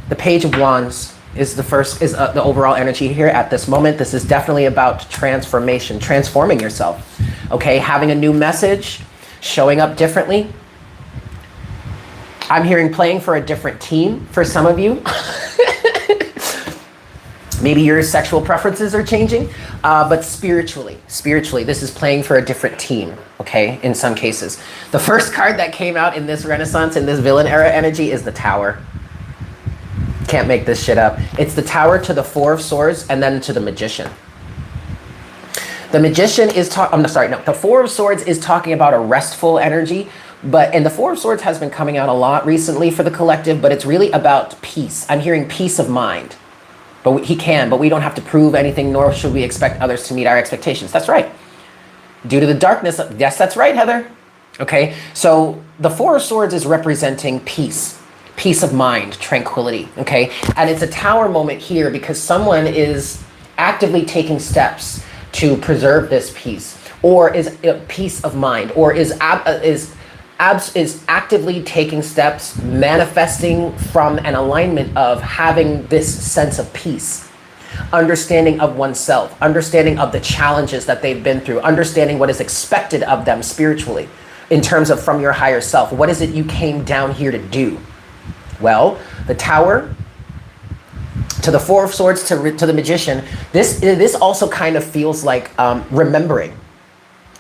The Page of Wands is the overall energy here at this moment. This is definitely about transformation, transforming yourself, okay? Having a new message, showing up differently. I'm hearing playing for a different team for some of you. Maybe your sexual preferences are changing, but spiritually, this is playing for a different team, okay, in some cases. The first card that came out in this Renaissance, in this villain era energy, is the Tower. Can't make this shit up. It's the Tower to the Four of Swords and then to the Magician. The Magician is the Four of Swords is talking about a restful energy, and the Four of Swords has been coming out a lot recently for the collective, but it's really about peace. I'm hearing peace of mind. But but we don't have to prove anything, nor should we expect others to meet our expectations. That's right. Due to the darkness, yes, that's right, Heather. Okay, so the Four of Swords is representing peace, peace of mind, tranquility, okay? And it's a Tower moment here because someone is actively taking steps to preserve this peace, or is peace of mind, or is actively taking steps, manifesting from an alignment of having this sense of peace, understanding of oneself, understanding of the challenges that they've been through, understanding what is expected of them spiritually in terms of from your higher self. What is it you came down here to do? Well, the Tower to the Four of Swords to the Magician, this also kind of feels like remembering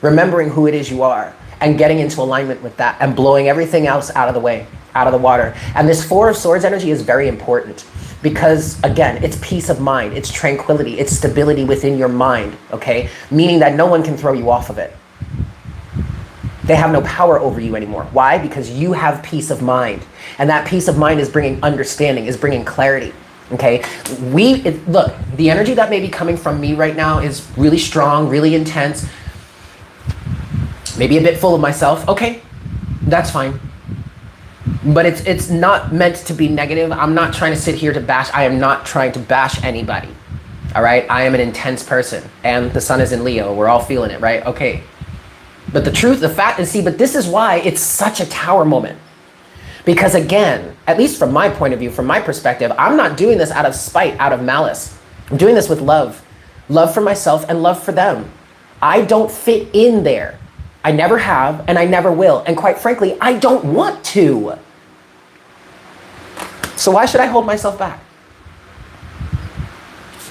who it is you are, and getting into alignment with that and blowing everything else out of the way, out of the water. And this Four of Swords energy is very important because, again, it's peace of mind, it's tranquility, it's stability within your mind, okay? Meaning that no one can throw you off of it. They have no power over you anymore. Why? Because you have peace of mind. And that peace of mind is bringing understanding, is bringing clarity, okay? Look, the energy that may be coming from me right now is really strong, really intense, maybe a bit full of myself. Okay, that's fine. But it's not meant to be negative. I'm not trying to sit here to bash. I am not trying to bash anybody. All right, I am an intense person, and the sun is in Leo. We're all feeling it, right? Okay. But the truth, the fact is, but this is why it's such a Tower moment. Because again, at least from my point of view, from my perspective, I'm not doing this out of spite, out of malice. I'm doing this with love. Love for myself and love for them. I don't fit in there. I never have, and I never will. And quite frankly, I don't want to. So why should I hold myself back?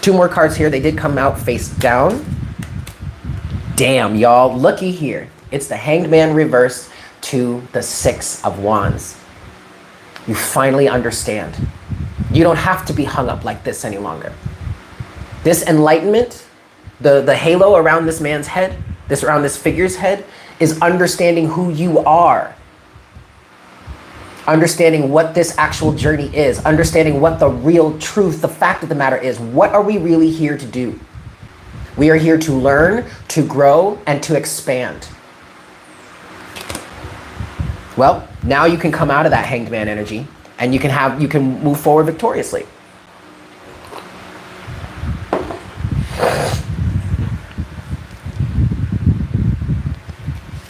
Two more cards here. They did come out face down. Damn, y'all, looky here. It's the Hanged Man reversed to the Six of Wands. You finally understand. You don't have to be hung up like this any longer. This enlightenment, the halo around this man's head, around this figure's head, is understanding who you are. Understanding what this actual journey is. Understanding what the real truth, the fact of the matter is. What are we really here to do? We are here to learn, to grow, and to expand. Well, now you can come out of that Hanged Man energy and you can move forward victoriously.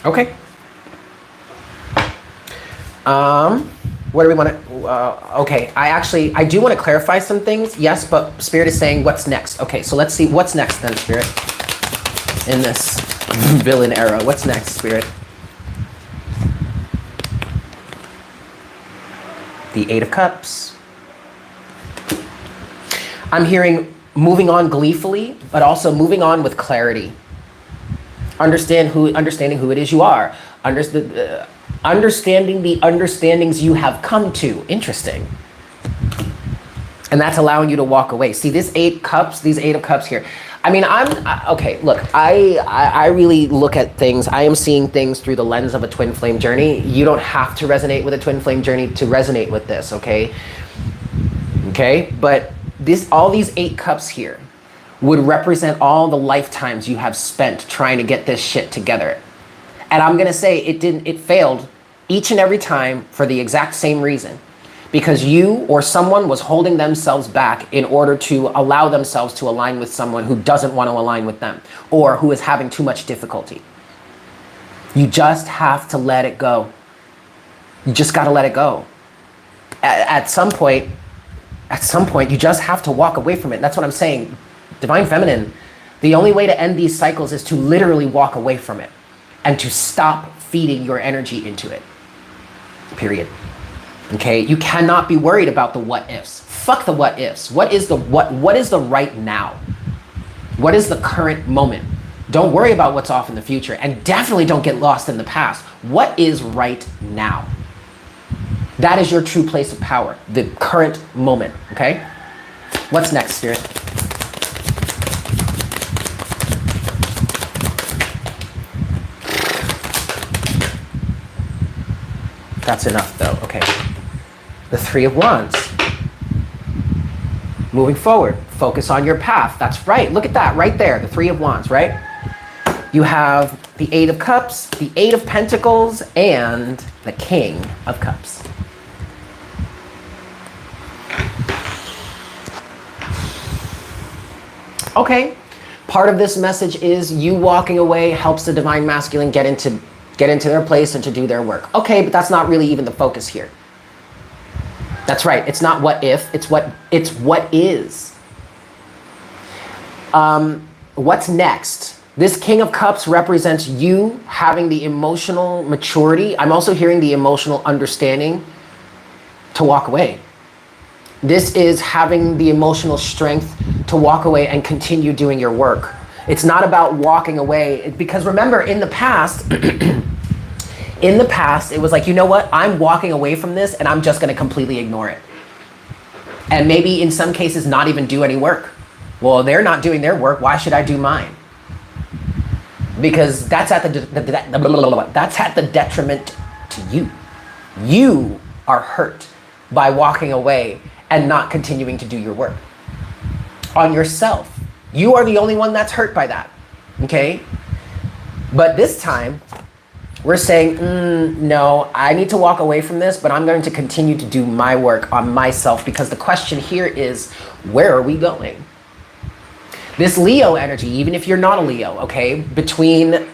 Okay. What do we want to, okay, I do want to clarify some things, yes, but Spirit is saying what's next. Okay, so let's see what's next then, Spirit, in this villain era. What's next, Spirit? The Eight of Cups. I'm hearing moving on gleefully, but also moving on with clarity. Understanding who it is you are. Understanding the understandings you have come to. Interesting. And that's allowing you to walk away. See, these Eight of Cups here. I mean, okay, look, I really look at things, I am seeing things through the lens of a twin flame journey. You don't have to resonate with a twin flame journey to resonate with this, okay? Okay, but all these 8 cups here would represent all the lifetimes you have spent trying to get this shit together. And I'm gonna say it failed each and every time for the exact same reason. Because you or someone was holding themselves back in order to allow themselves to align with someone who doesn't want to align with them or who is having too much difficulty. You just have to let it go. You just got to let it go. At some point, you just have to walk away from it. That's what I'm saying. Divine Feminine, the only way to end these cycles is to literally walk away from it and to stop feeding your energy into it. Period. Okay, you cannot be worried about the what ifs. Fuck the what ifs. What is the right now? What is the current moment? Don't worry about what's off in the future, and definitely don't get lost in the past. What is right now? That is your true place of power, the current moment, okay? What's next, Spirit? That's enough though, okay. The Three of Wands. Moving forward, focus on your path. That's right, look at that right there, the Three of Wands, right? You have the Eight of Cups, the Eight of Pentacles, and the King of Cups. Okay, part of this message is you walking away helps the Divine Masculine get into their place and to do their work. Okay, but that's not really even the focus here. That's right, it's not what if, it's what is. What's next? This King of Cups represents you having the emotional maturity. I'm also hearing the emotional understanding to walk away. This is having the emotional strength to walk away and continue doing your work. It's not about walking away, because remember, in the past, it was like, you know what? I'm walking away from this and I'm just going to completely ignore it. And maybe in some cases not even do any work. Well, they're not doing their work. Why should I do mine? Because that's at the detriment to you. You are hurt by walking away and not continuing to do your work on yourself. You are the only one that's hurt by that. Okay? But this time, we're saying, no, I need to walk away from this, but I'm going to continue to do my work on myself, because the question here is, where are we going? This Leo energy, even if you're not a Leo, okay, between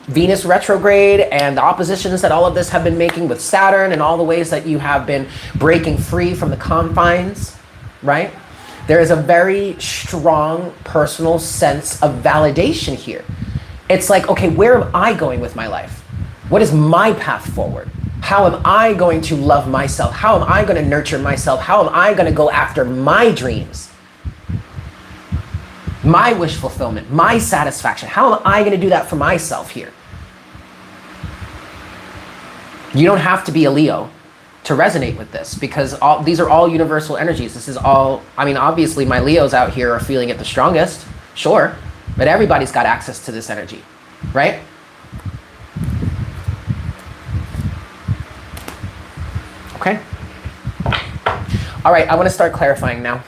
Venus retrograde and the oppositions that all of this have been making with Saturn and all the ways that you have been breaking free from the confines, right? There is a very strong personal sense of validation here. It's like, okay, where am I going with my life? What is my path forward? How am I going to love myself? How am I going to nurture myself? How am I going to go after my dreams? My wish fulfillment, my satisfaction. How am I going to do that for myself here? You don't have to be a Leo to resonate with this, because these are all universal energies. This is all, I mean, obviously my Leos out here are feeling it the strongest, sure, but everybody's got access to this energy, right? Okay. All right, I want to start clarifying now.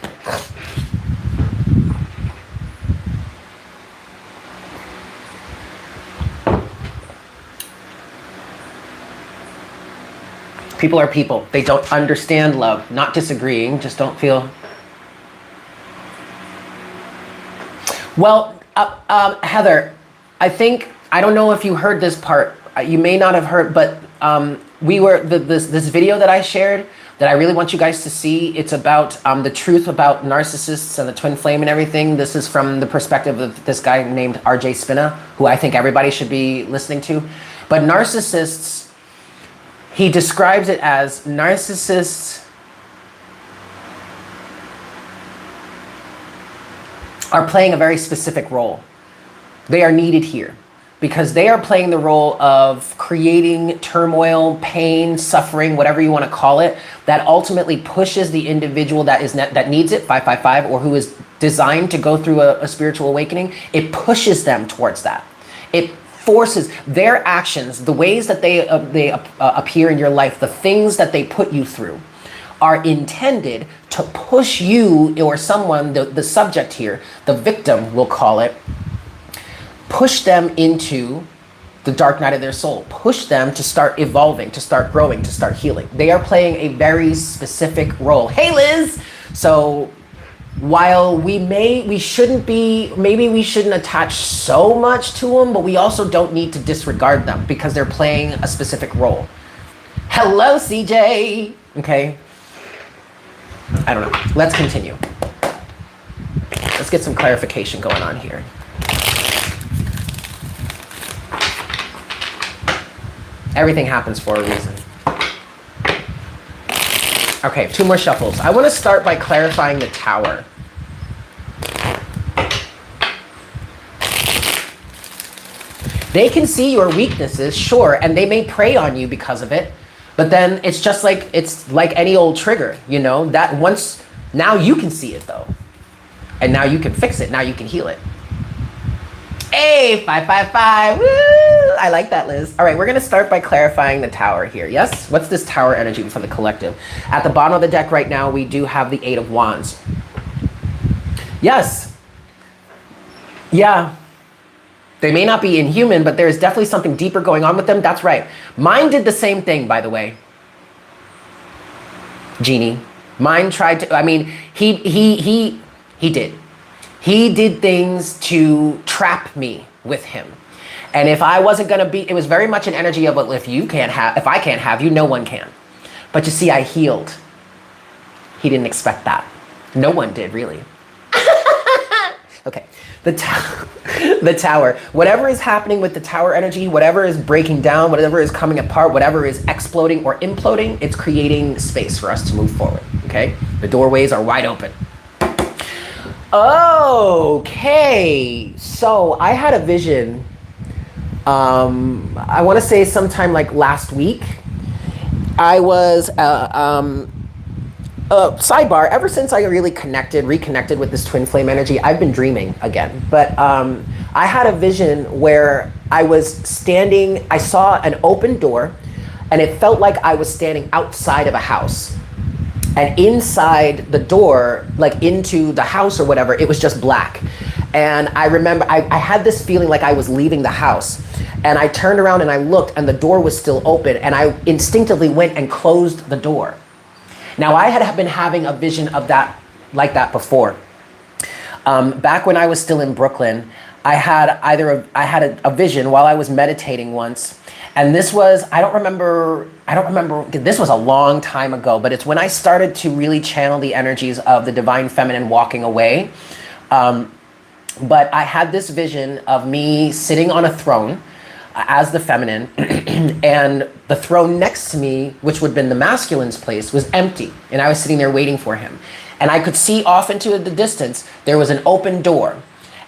People are people. They don't understand love. Not disagreeing, just don't feel. Well, Heather, I don't know if you heard this part. You may not have heard, but this video that I shared that I really want you guys to see, it's about the truth about narcissists and the twin flame and everything. This is from the perspective of this guy named R.J. Spina, who I think everybody should be listening to. But narcissists, he describes it as narcissists are playing a very specific role. They are needed here because they are playing the role of creating turmoil, pain, suffering, whatever you want to call it, that ultimately pushes the individual that needs it, 555, or who is designed to go through a spiritual awakening. It pushes them towards that. It forces their actions, the ways that they appear in your life, the things that they put you through, are intended to push you or someone, the subject here, the victim, we'll call it, push them into the dark night of their soul, push them to start evolving, to start growing, to start healing. They are playing a very specific role. Hey, Liz! So while we shouldn't attach so much to them, but we also don't need to disregard them because they're playing a specific role. Hello, CJ! Okay. I don't know. Let's continue. Let's get some clarification going on here. Everything happens for a reason. Okay, 2 more shuffles. I want to start by clarifying the Tower. They can see your weaknesses, sure, and they may prey on you because of it. But then it's just like, it's like any old trigger, you know, that once, now you can see it though. And now you can fix it. Now you can heal it. Hey, 555, woo! I like that, Liz. All right, we're gonna start by clarifying the Tower here. Yes? What's this Tower energy for the collective? At the bottom of the deck right now, we do have the 8 of Wands. Yes. Yeah. They may not be inhuman, but there's definitely something deeper going on with them. That's right. Mine did the same thing, by the way. Genie. Mine tried to, I mean, he did. He did things to trap me with him. And if I wasn't gonna be, it was very much an energy of, well, if I can't have you, no one can. But you see, I healed. He didn't expect that. No one did, really. Okay. The Tower. Whatever is happening with the Tower energy, whatever is breaking down, whatever is coming apart, whatever is exploding or imploding, it's creating space for us to move forward, okay? The doorways are wide open. Okay, so I had a vision, I want to say sometime like last week. I was, sidebar, ever since I really reconnected with this twin flame energy, I've been dreaming again. But I had a vision where I was standing, I saw an open door, and it felt like I was standing outside of a house. And inside the door, like into the house or whatever, it was just black. And I remember I had this feeling like I was leaving the house. And I turned around and I looked, and the door was still open, and I instinctively went and closed the door. Now, I had been having a vision of that, like that before. Back when I was still in Brooklyn, I had a vision while I was meditating once. And this was, I don't remember, this was a long time ago, but it's when I started to really channel the energies of the divine feminine walking away. But I had this vision of me sitting on a throne as the feminine, and the throne next to me, which would have been the masculine's place, was empty, and I was sitting there waiting for him. And I could see off into the distance, there was an open door,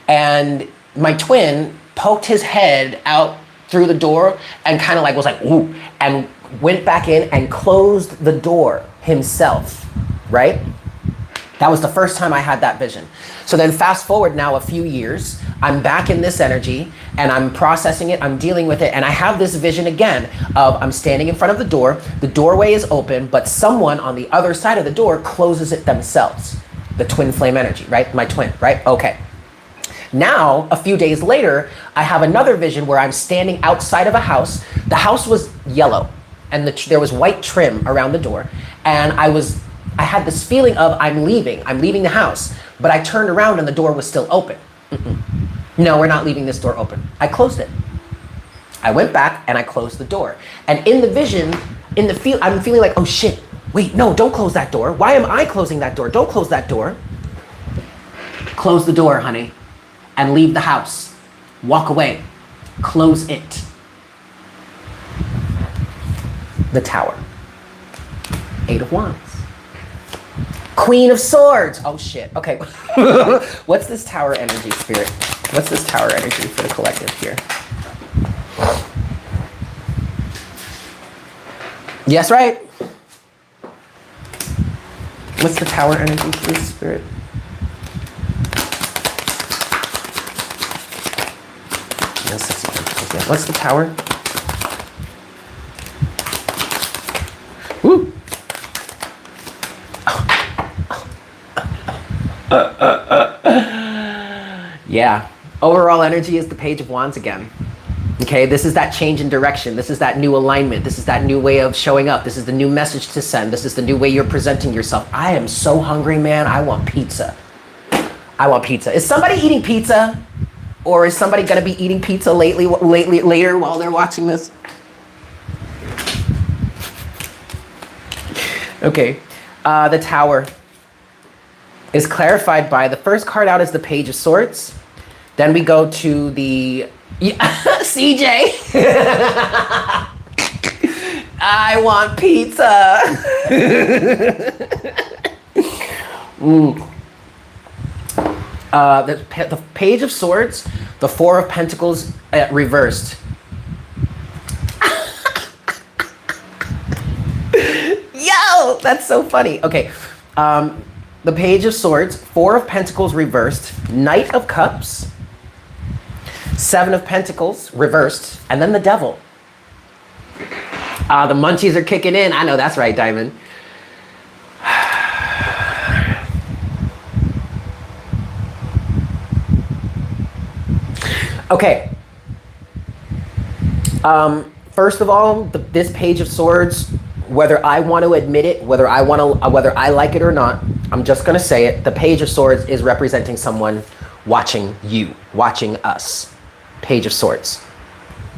and my twin poked his head out through the door and kind of like was like, ooh, and went back in and closed the door himself, right? That was the first time I had that vision. So then fast forward now a few years, I'm back in this energy and I'm processing it, I'm dealing with it, and I have this vision again of I'm standing in front of the doorway is open, but someone on the other side of the door closes it themselves. The twin flame energy, right? My twin, right? Okay. Now, a few days later, I have another vision where I'm standing outside of a house. The house was yellow and there was white trim around the door, and I had this feeling of I'm leaving the house, but I turned around and the door was still open. No, we're not leaving this door open. I closed it. I went back and I closed the door. And in the vision, I'm feeling like, oh shit, wait, no, don't close that door. Why am I closing that door? Don't close that door. Close the door, honey, and leave the house. Walk away. Close it. The Tower. 8 of Wands. Queen of Swords. Oh shit. Okay. What's this Tower energy, Spirit? What's this Tower energy for the collective here? Yes, right? What's the Tower energy, please, Spirit? Yes, what's the Tower? Woo! Yeah. Overall energy is the Page of Wands again. Okay, this is that change in direction. This is that new alignment. This is that new way of showing up. This is the new message to send. This is the new way you're presenting yourself. I am so hungry, man. I want pizza. I want pizza. Is somebody eating pizza? Or is somebody gonna be eating pizza later while they're watching this? Okay, the Tower is clarified by the first card out is the Page of Swords. Then we go to the CJ. I want pizza. The Page of Swords, the Four of Pentacles reversed. Yo, that's so funny. Okay, the Page of Swords, Four of Pentacles reversed, Knight of Cups, Seven of Pentacles reversed, and then the Devil. The munchies are kicking in. I know that's right, Diamond. Okay. First of all, this Page of Swords, whether I want to admit it, whether I like it or not, I'm just gonna say it. The Page of Swords is representing someone watching you, watching us. Page of Swords.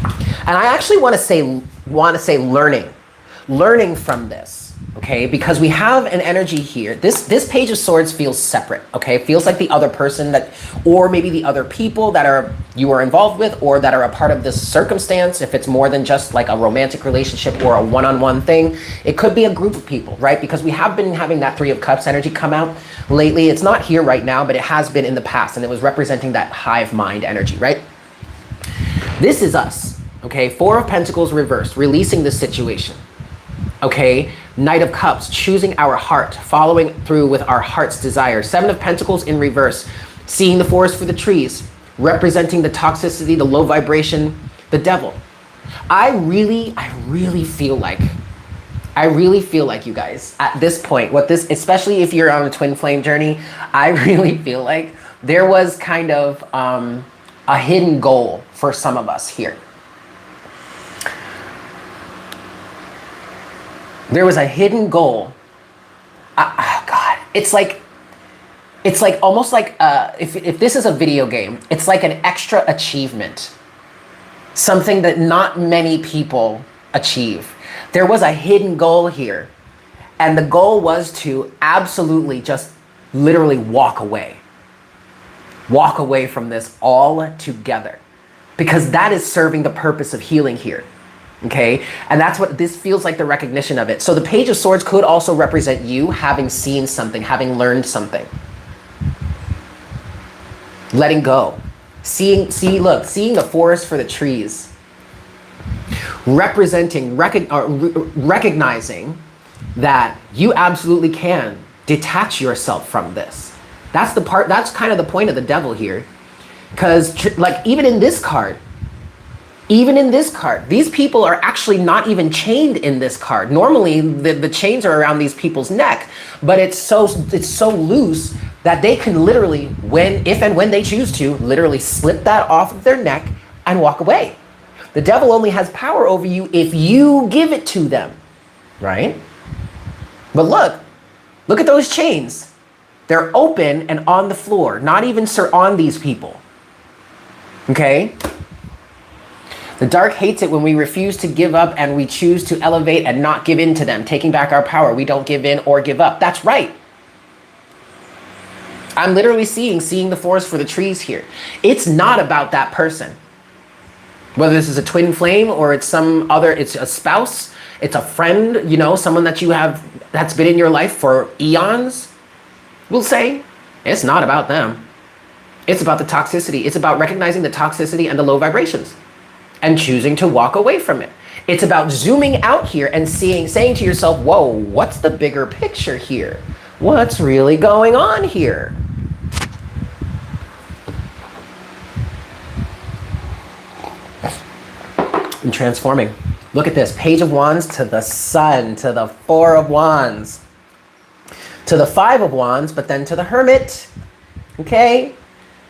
And I actually want to say learning from this, okay? Because we have an energy here. This Page of Swords feels separate, okay? It feels like the other person or maybe the other people that you are involved with, or that are a part of this circumstance. If it's more than just like a romantic relationship or a one-on-one thing, it could be a group of people, right? Because we have been having that Three of Cups energy come out lately. It's not here right now, but it has been in the past, and it was representing that hive mind energy, right? This is us, okay? Four of Pentacles reversed, releasing the situation, okay? Knight of Cups, choosing our heart, following through with our heart's desire. Seven of Pentacles in reverse, seeing the forest for the trees, representing the toxicity, the low vibration, the Devil. I really feel like you guys, at this point, especially if you're on a twin flame journey, I really feel like there was kind of a hidden goal for some of us here. There was a hidden goal. God, it's like almost like if this is a video game, it's like an extra achievement, something that not many people achieve. There was a hidden goal here, and the goal was to absolutely just literally walk away from this all together, because that is serving the purpose of healing here. Okay, and that's what this feels like, the recognition of it. So the Page of Swords could also represent you having seen something, having learned something. Letting go. Seeing the forest for the trees. representing, recognizing that you absolutely can detach yourself from this. That's the part, that's kind of the point of the devil here. Because like even in this card, these people are actually not even chained in this card. Normally the chains are around these people's neck, but it's so loose that they can literally, if and when they choose to, literally slip that off of their neck and walk away. The devil only has power over you if you give it to them, right? But look at those chains. They're open and on the floor, not even on these people, okay? The dark hates it when we refuse to give up and we choose to elevate and not give in to them, taking back our power. We don't give in or give up. That's right. I'm literally seeing the forest for the trees here. It's not about that person. Whether this is a twin flame or it's some other, it's a spouse, it's a friend, you know, someone that you have that's been in your life for eons, we'll say, it's not about them. It's about the toxicity. It's about recognizing the toxicity and the low vibrations and choosing to walk away from it. It's about zooming out here and saying to yourself, whoa, what's the bigger picture here? What's really going on here? And transforming. Look at this, Page of Wands to the Sun, to the Four of Wands, to the Five of Wands, but then to the Hermit, okay?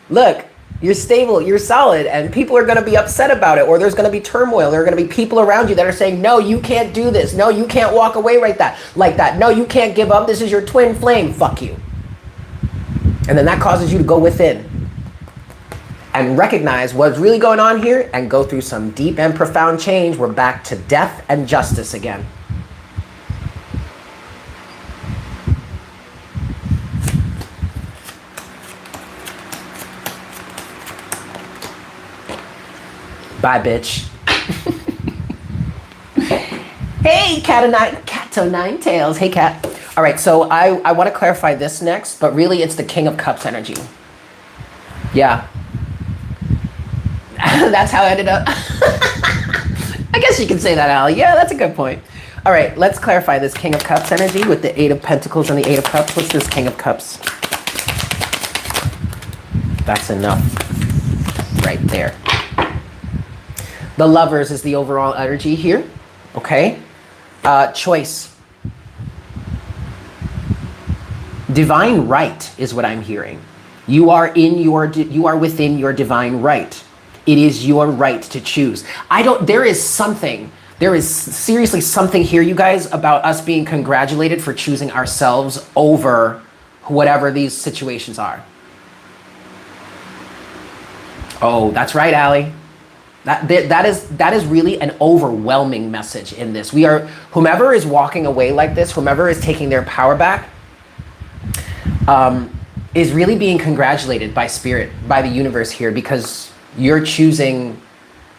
Look, you're stable, you're solid, and people are gonna be upset about it, or there's gonna be turmoil. There are gonna be people around you that are saying, no, you can't do this. No, you can't walk away like that. No, you can't give up. This is your twin flame. Fuck you. And then that causes you to go within and recognize what's really going on here and go through some deep and profound change. We're back to death and justice again. Bye, bitch. Hey, cat o' nine tails. Hey, cat. All right, so I want to clarify this next, but really it's the King of Cups energy. Yeah. That's how I ended up. I guess you can say that, Al. Yeah, that's a good point. All right, let's clarify this King of Cups energy with the Eight of Pentacles and the Eight of Cups. What's this King of Cups? That's enough right there. The Lovers is the overall energy here, okay? Choice. Divine right is what I'm hearing. You are within your divine right. It is your right to choose. There is seriously something here, you guys, about us being congratulated for choosing ourselves over whatever these situations are. Oh, that's right, Allie. That is really an overwhelming message in this. Whomever is walking away like this, whomever is taking their power back, is really being congratulated by spirit, by the universe here, because you're choosing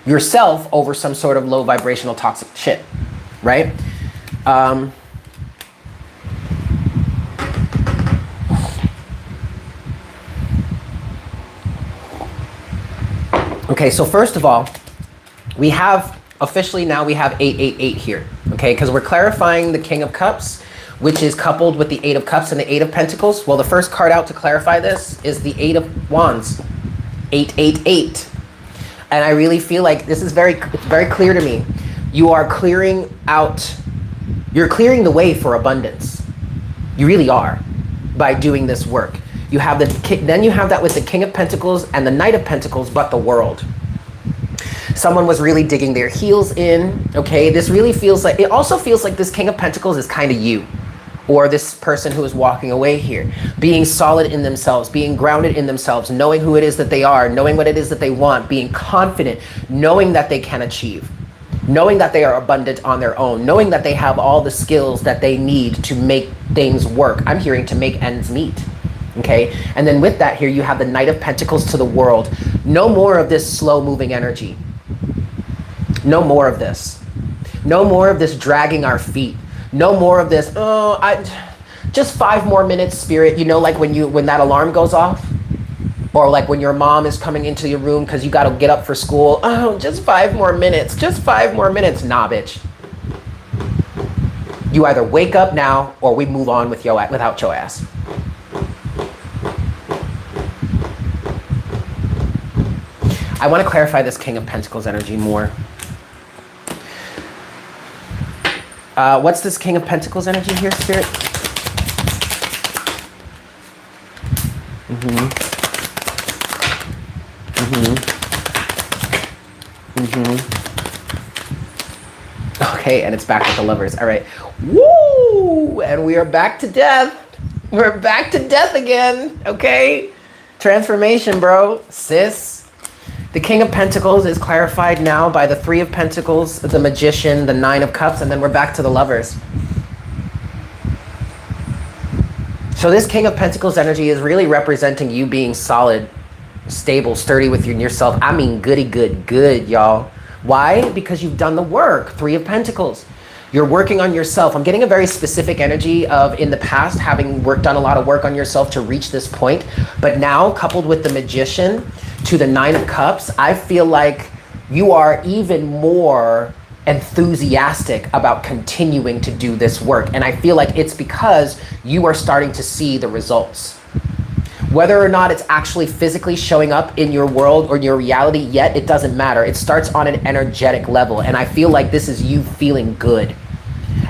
yourself over some sort of low vibrational toxic shit, right? Okay, so first of all, we have 888 here, okay? Because we're clarifying the King of Cups, which is coupled with the Eight of Cups and the Eight of Pentacles. Well, the first card out to clarify this is the Eight of Wands, 888. And I really feel like this is very clear to me. You're clearing the way for abundance. You really are, by doing this work. Then you have that with the King of Pentacles and the Knight of Pentacles, but the World. Someone was really digging their heels in, okay? It also feels like this King of Pentacles is kind of you, or this person who is walking away here, being solid in themselves, being grounded in themselves, knowing who it is that they are, knowing what it is that they want, being confident, knowing that they can achieve, knowing that they are abundant on their own, knowing that they have all the skills that they need to make things work. I'm hearing to make ends meet. Okay, and then with that here, you have the Knight of Pentacles to the World. No more of this slow-moving energy. No more of this. No more of this dragging our feet. No more of this, just 5 more minutes, spirit. You know, like when that alarm goes off Or like when your mom is coming into your room because you got to get up for school. Oh, just 5 more minutes. Just 5 more minutes. Nah, bitch. You either wake up now or we move on with without your ass. I want to clarify this King of Pentacles energy more. What's this King of Pentacles energy here, Spirit? Okay, and it's back with the Lovers. All right. Woo! And we are back to death. We're back to death again. Okay? Transformation, bro. Sis. The King of Pentacles is clarified now by the Three of Pentacles, the Magician, the Nine of Cups, and then we're back to the Lovers. So this King of Pentacles energy is really representing you being solid, stable, sturdy within yourself. I mean, goody good, y'all. Why? Because you've done the work. Three of Pentacles. You're working on yourself. I'm getting a very specific energy of in the past having done a lot of work on yourself to reach this point. But now, coupled with the Magician to the Nine of Cups, I feel like you are even more enthusiastic about continuing to do this work. And I feel like it's because you are starting to see the results. Whether or not it's actually physically showing up in your world or your reality yet, it doesn't matter. It starts on an energetic level. And I feel like this is you feeling good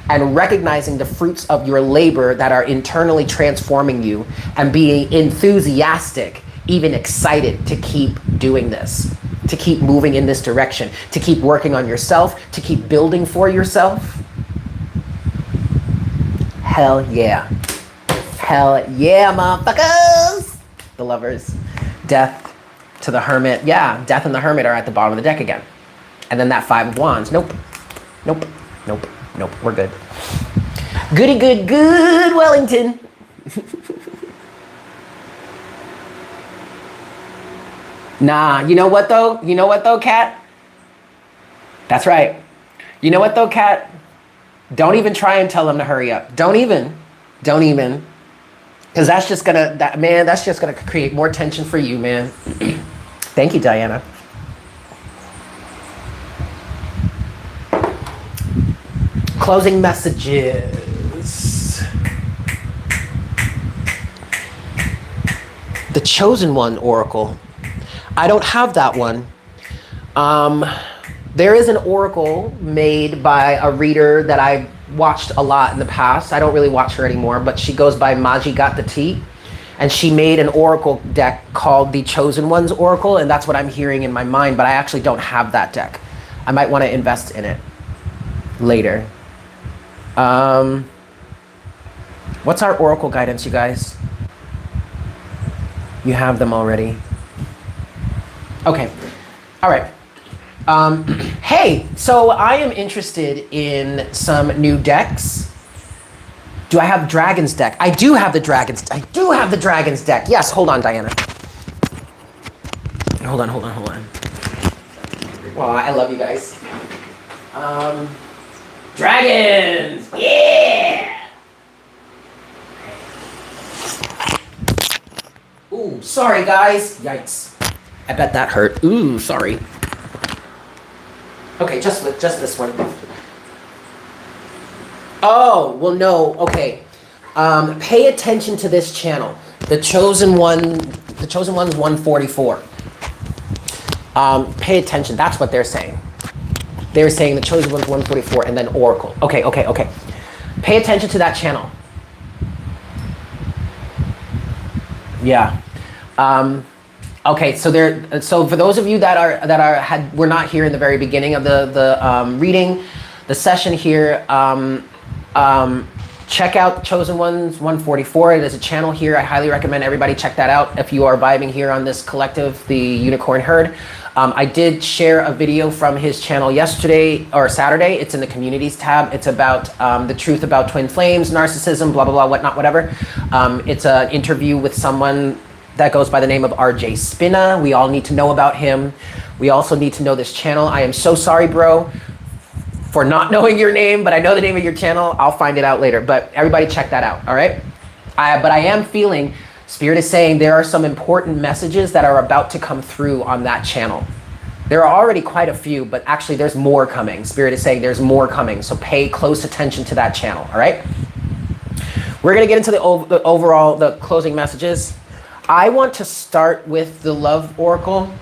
and recognizing the fruits of your labor that are internally transforming you and being enthusiastic, even excited to keep doing this, to keep moving in this direction, to keep working on yourself, to keep building for yourself. Hell yeah. Hell yeah, motherfuckers. The Lovers. Death to the Hermit. Yeah, Death and the Hermit are at the bottom of the deck again. And then that Five of Wands. Nope. Nope. Nope. Nope. We're good. Goody good, Wellington. Nah, you know what though? You know what though, Kat? That's right. You know what though, Kat? Don't even try and tell them to hurry up. Don't even. Because that's just gonna create more tension for you, man. Thank you, Diana. Closing messages. The Chosen One Oracle. I don't have that one. There is an oracle made by a reader that I watched a lot in the past. I don't really watch her anymore, but she goes by Maji Got the Tea. And she made an oracle deck called the Chosen One's Oracle, and that's what I'm hearing in my mind, but I actually don't have that deck. I might want to invest in it later. What's our oracle guidance, you guys? You have them already. Okay. All right. Hey, so I am interested in some new decks. Do I have Dragon's deck? I do have the Dragon's deck. Yes, hold on, Diana. Hold on. Well, I love you guys. Dragons! Yeah! Ooh, sorry guys. Yikes. I bet that hurt. Ooh, sorry. Okay, just this one. Oh, well, no. Okay. Pay attention to this channel. The Chosen One's 144. Pay attention. That's what they're saying. They're saying the Chosen One's 144 and then Oracle. Okay. Pay attention to that channel. Yeah. Okay, so for those of you that were not here in the very beginning of the reading, the session here, check out Chosen Ones 144. It is a channel here. I highly recommend everybody check that out if you are vibing here on this collective, the Unicorn Herd. I did share a video from his channel yesterday or Saturday. It's in the communities tab. It's about the truth about twin flames, narcissism, blah, blah, blah, whatnot, whatever. It's an interview with someone that goes by the name of RJ Spina. We all need to know about him. We also need to know this channel. I am so sorry, bro, for not knowing your name, but I know the name of your channel. I'll find it out later, but everybody check that out, all right? But I am feeling Spirit is saying there are some important messages that are about to come through on that channel. There are already quite a few, but actually there's more coming. Spirit is saying there's more coming, so pay close attention to that channel, all right? We're gonna get into the closing messages. I want to start with the Love Oracle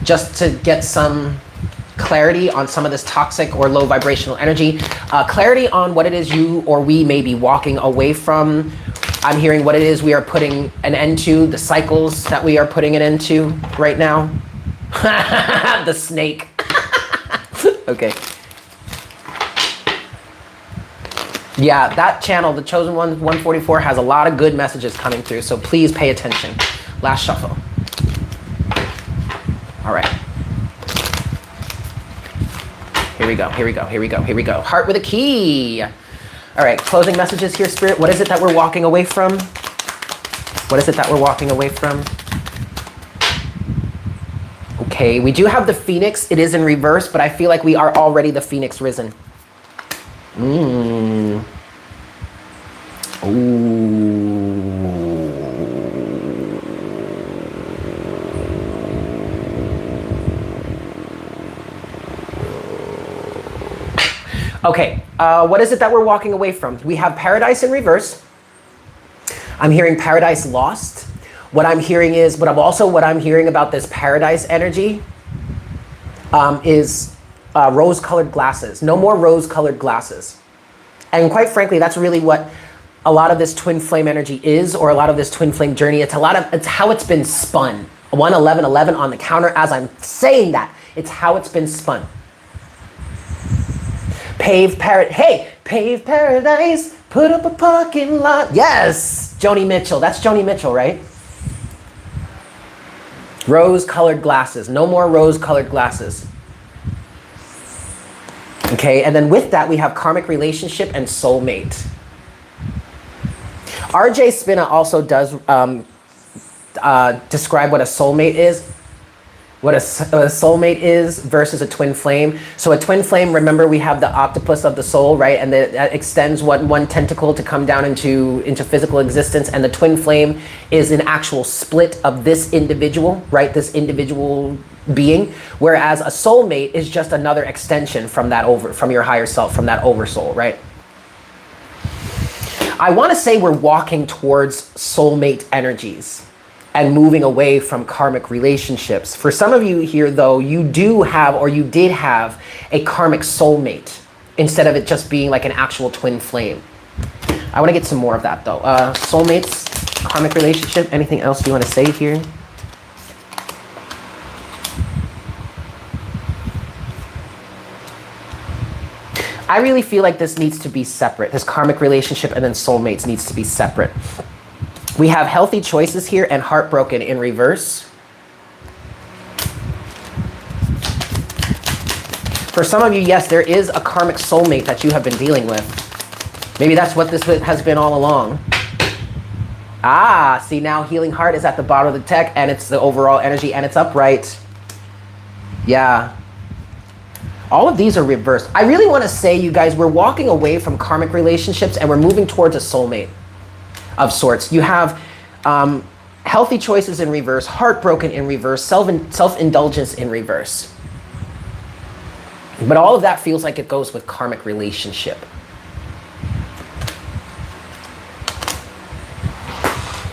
just to get some clarity on some of this toxic or low vibrational energy. Clarity on what it is you or we may be walking away from. I'm hearing what it is we are putting an end to, the cycles that we are putting an end to right now. The snake. Okay. Yeah, that channel, the Chosen One 144, has a lot of good messages coming through, so please pay attention. Last shuffle. All right. Here we go, here we go, here we go, here we go. Heart with a key. All right, closing messages here, Spirit. What is it that we're walking away from? What is it that we're walking away from? Okay, we do have the Phoenix. It is in reverse, but I feel like we are already the Phoenix risen. Ooh. Okay, what is it that we're walking away from? We have Paradise in reverse. I'm hearing Paradise lost. What I'm hearing is, but what I'm hearing about this Paradise energy is rose-colored glasses. No more rose-colored glasses. And quite frankly, that's really what a lot of this twin flame energy is, or a lot of this twin flame journey. It's how it's been spun. 11111 on the counter as I'm saying that. It's how it's been spun. Pave paradise, put up a parking lot. Yes, Joni Mitchell. That's Joni Mitchell, right? Rose-colored glasses. No more rose-colored glasses. Okay, and then with that, we have karmic relationship and soulmate. RJ Spina also does describe what a soulmate is. What a soulmate is versus a twin flame. So a twin flame, remember we have the octopus of the soul, right? And that extends one tentacle to come down into physical existence. And the twin flame is an actual split of this individual, right? This individual being. Whereas a soulmate is just another extension from your higher self, from that oversoul, right? I want to say we're walking towards soulmate energies and moving away from karmic relationships. For some of you here, though, you do have, or you did have, a karmic soulmate instead of it just being like an actual twin flame. I want to get some more of that, though. Soulmates, karmic relationship, anything else you want to say here? I really feel like this needs to be separate. This karmic relationship and then soulmates needs to be separate. We have healthy choices here and heartbroken in reverse. For some of you, yes, there is a karmic soulmate that you have been dealing with. Maybe that's what this has been all along. Ah, see now Healing Heart is at the bottom of the deck and it's the overall energy and it's upright. Yeah. All of these are reversed. I really want to say, you guys, we're walking away from karmic relationships and we're moving towards a soulmate of sorts. You have healthy choices in reverse, heartbroken in reverse, self-indulgence in reverse. But all of that feels like it goes with karmic relationship.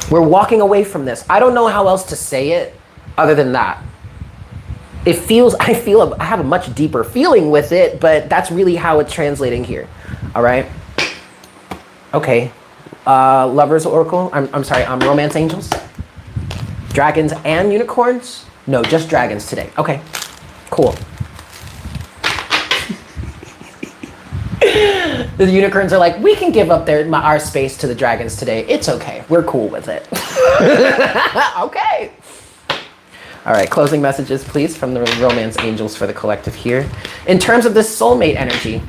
We're walking away from this. I don't know how else to say it other than that. I have a much deeper feeling with it, but that's really how it's translating here. All right. Okay. Lovers Oracle. I'm sorry. Romance Angels. Dragons and unicorns? No, just dragons today. Okay. Cool. The unicorns are like, we can give up our space to the dragons today. It's okay. We're cool with it. Okay. All right, closing messages, please, from the Romance Angels for the collective here. In terms of this soulmate energy,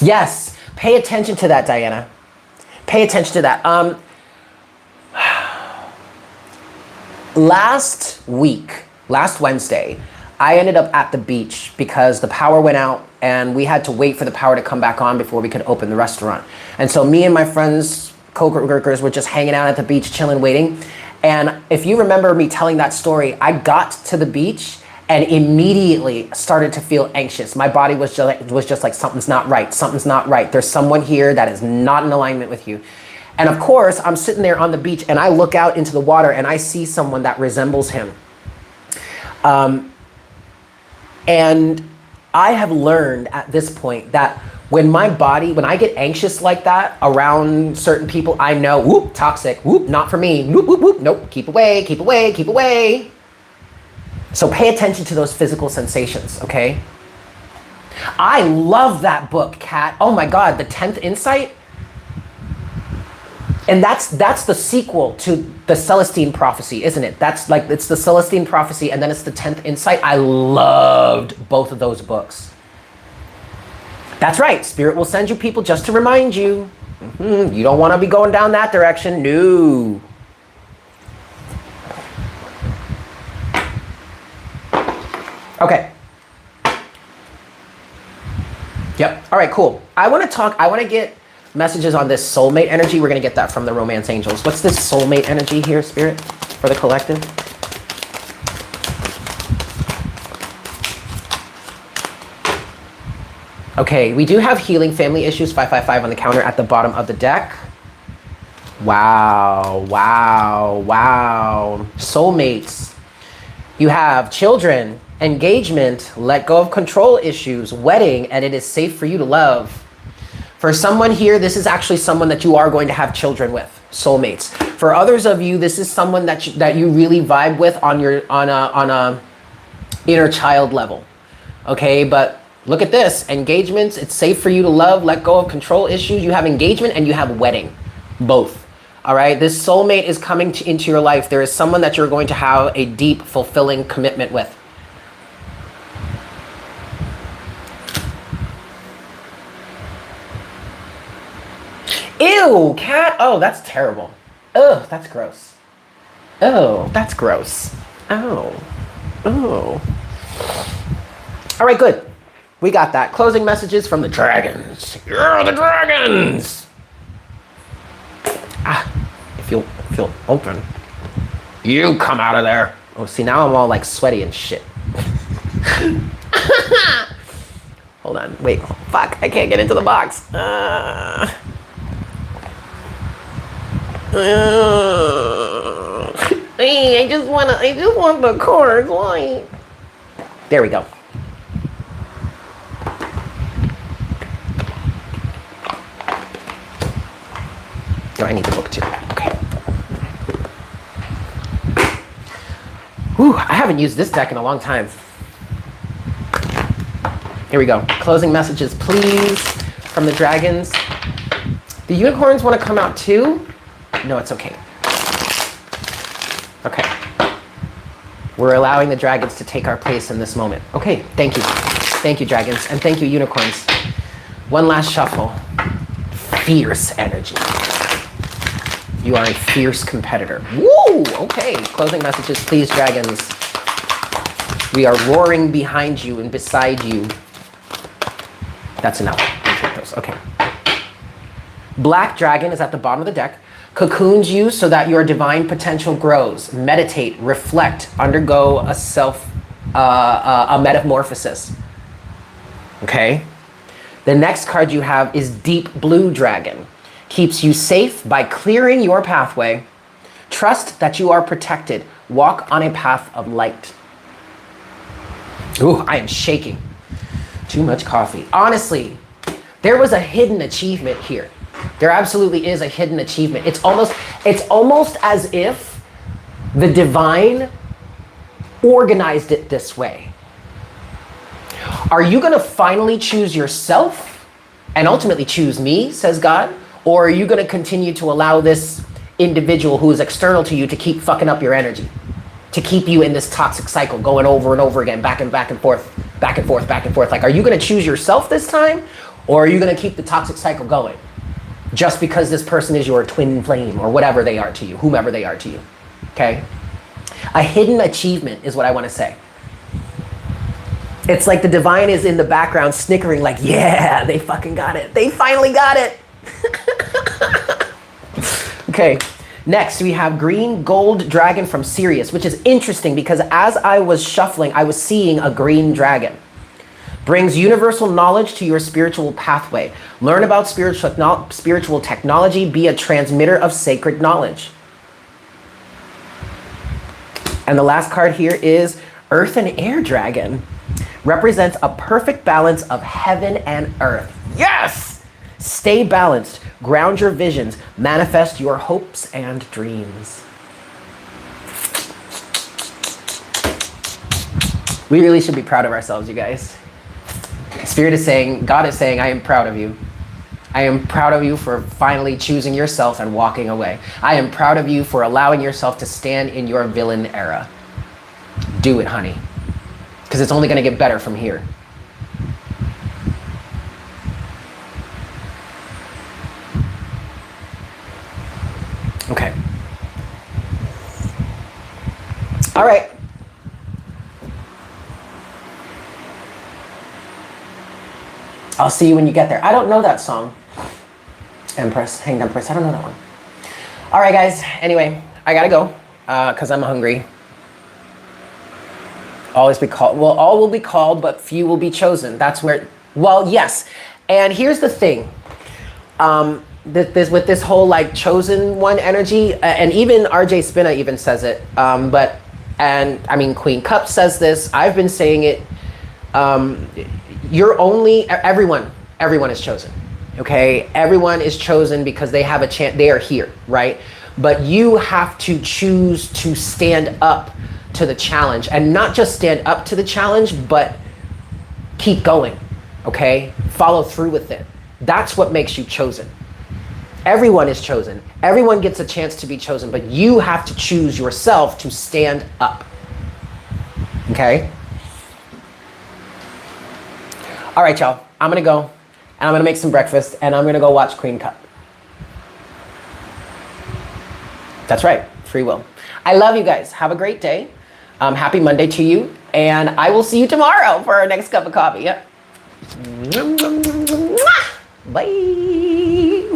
yes, pay attention to that, Diana. Pay attention to that. Last Wednesday, I ended up at the beach because the power went out and we had to wait for the power to come back on before we could open the restaurant. And so me and my friends, co-workers, were just hanging out at the beach, chilling, waiting. And if you remember me telling that story, I got to the beach and immediately started to feel anxious. My body was just like, something's not right, something's not right. There's someone here that is not in alignment with you. And of course, I'm sitting there on the beach and I look out into the water and I see someone that resembles him. And I have learned at this point that when I get anxious like that around certain people, I know, whoop, toxic, whoop, not for me, whoop, whoop, whoop, nope, keep away, keep away, keep away. So pay attention to those physical sensations, okay? I love that book, Kat. Oh my God, The 10th Insight. And that's the sequel to the Celestine Prophecy, isn't it? It's the Celestine Prophecy and then it's the 10th Insight. I loved both of those books. That's right, Spirit will send you people just to remind you. You don't want to be going down that direction, no. Okay. Yep, all right, cool. I want to get messages on this soulmate energy. We're going to get that from the romance angels. What's this soulmate energy here, Spirit, for the collective? Okay, we do have healing family issues, 555 on the counter at the bottom of the deck. Wow, wow, wow. Soulmates. You have children, engagement, let go of control issues, wedding, and it is safe for you to love. For someone here, this is actually someone that you are going to have children with, soulmates. For others of you, this is someone that you really vibe with on a inner child level. Okay, but look at this, engagements, it's safe for you to love, let go of control issues. You have engagement and you have wedding, both. All right, this soulmate is coming into your life. There is someone that you're going to have a deep, fulfilling commitment with. Ew, cat. Oh, that's terrible. Oh, that's gross. Oh, that's gross. Oh. Oh. All right, good. We got that. Closing messages from the dragons. You're the dragons. If you'll open. You come out of there. Oh, see, now I'm all like sweaty and shit. Hold on. Wait. Fuck. I can't get into the box. Hey, I just want the cards. Why? There we go. No, I need the book too. Okay. Whew, I haven't used this deck in a long time. Here we go. Closing messages, please, from the dragons. The unicorns want to come out too? No, it's okay. Okay. We're allowing the dragons to take our place in this moment. Okay, thank you. Thank you, dragons. And thank you, unicorns. One last shuffle. Fierce energy. You are a fierce competitor. Woo! Okay. Closing messages, please, dragons. We are roaring behind you and beside you. That's enough. Take those. Okay. Black dragon is at the bottom of the deck. Cocoons you so that your divine potential grows. Meditate, reflect, undergo a metamorphosis. Okay? The next card you have is Deep Blue Dragon. Keeps you safe by clearing your pathway. Trust that you are protected. Walk on a path of light. Ooh, I am shaking. Too much coffee. Honestly, there was a hidden achievement here. There absolutely is a hidden achievement. It's almost as if the divine organized it this way. Are you going to finally choose yourself and ultimately choose me, says God? Or are you going to continue to allow this individual who is external to you to keep fucking up your energy? To keep you in this toxic cycle going over and over again, back and forth, back and forth, back and forth. Like, are you going to choose yourself this time? Or are you going to keep the toxic cycle going? Just because this person is your twin flame or whatever they are to you, whomever they are to you, okay? A hidden achievement is what I want to say. It's like the divine is in the background snickering like, yeah, they fucking got it. They finally got it. Okay, next we have green gold dragon from Sirius, which is interesting because as I was shuffling, I was seeing a green dragon. Brings universal knowledge to your spiritual pathway. Learn about spiritual technology. Be a transmitter of sacred knowledge. And the last card here is Earth and Air Dragon. Represents a perfect balance of heaven and earth. Yes! Stay balanced. Ground your visions. Manifest your hopes and dreams. We really should be proud of ourselves, you guys. Spirit is saying, God is saying, I am proud of you. I am proud of you for finally choosing yourself and walking away. I am proud of you for allowing yourself to stand in your villain era. Do it, honey. Because it's only going to get better from here. Okay. All right. I'll see you when you get there. I don't know that song. Empress, Hanged Empress. I don't know that one. All right, guys. Anyway, I gotta go because I'm hungry. Always be called. Well, all will be called, but few will be chosen. That's where. Well, yes. And here's the thing. With this whole like chosen one energy, and even R.J. Spina even says it. And I mean, Queen Cup says this. I've been saying it. You're only, everyone is chosen, okay? Everyone is chosen because they have a chance, they are here, right? But you have to choose to stand up to the challenge, and not just stand up to the challenge, but keep going, okay? Follow through with it. That's what makes you chosen. Everyone is chosen. Everyone gets a chance to be chosen, but you have to choose yourself to stand up, okay? All right, y'all, I'm gonna go and I'm gonna make some breakfast and I'm gonna go watch Queen Cup. That's right, free will. I love you guys. Have a great day. Happy Monday to you. And I will see you tomorrow for our next cup of coffee. Yeah. Bye.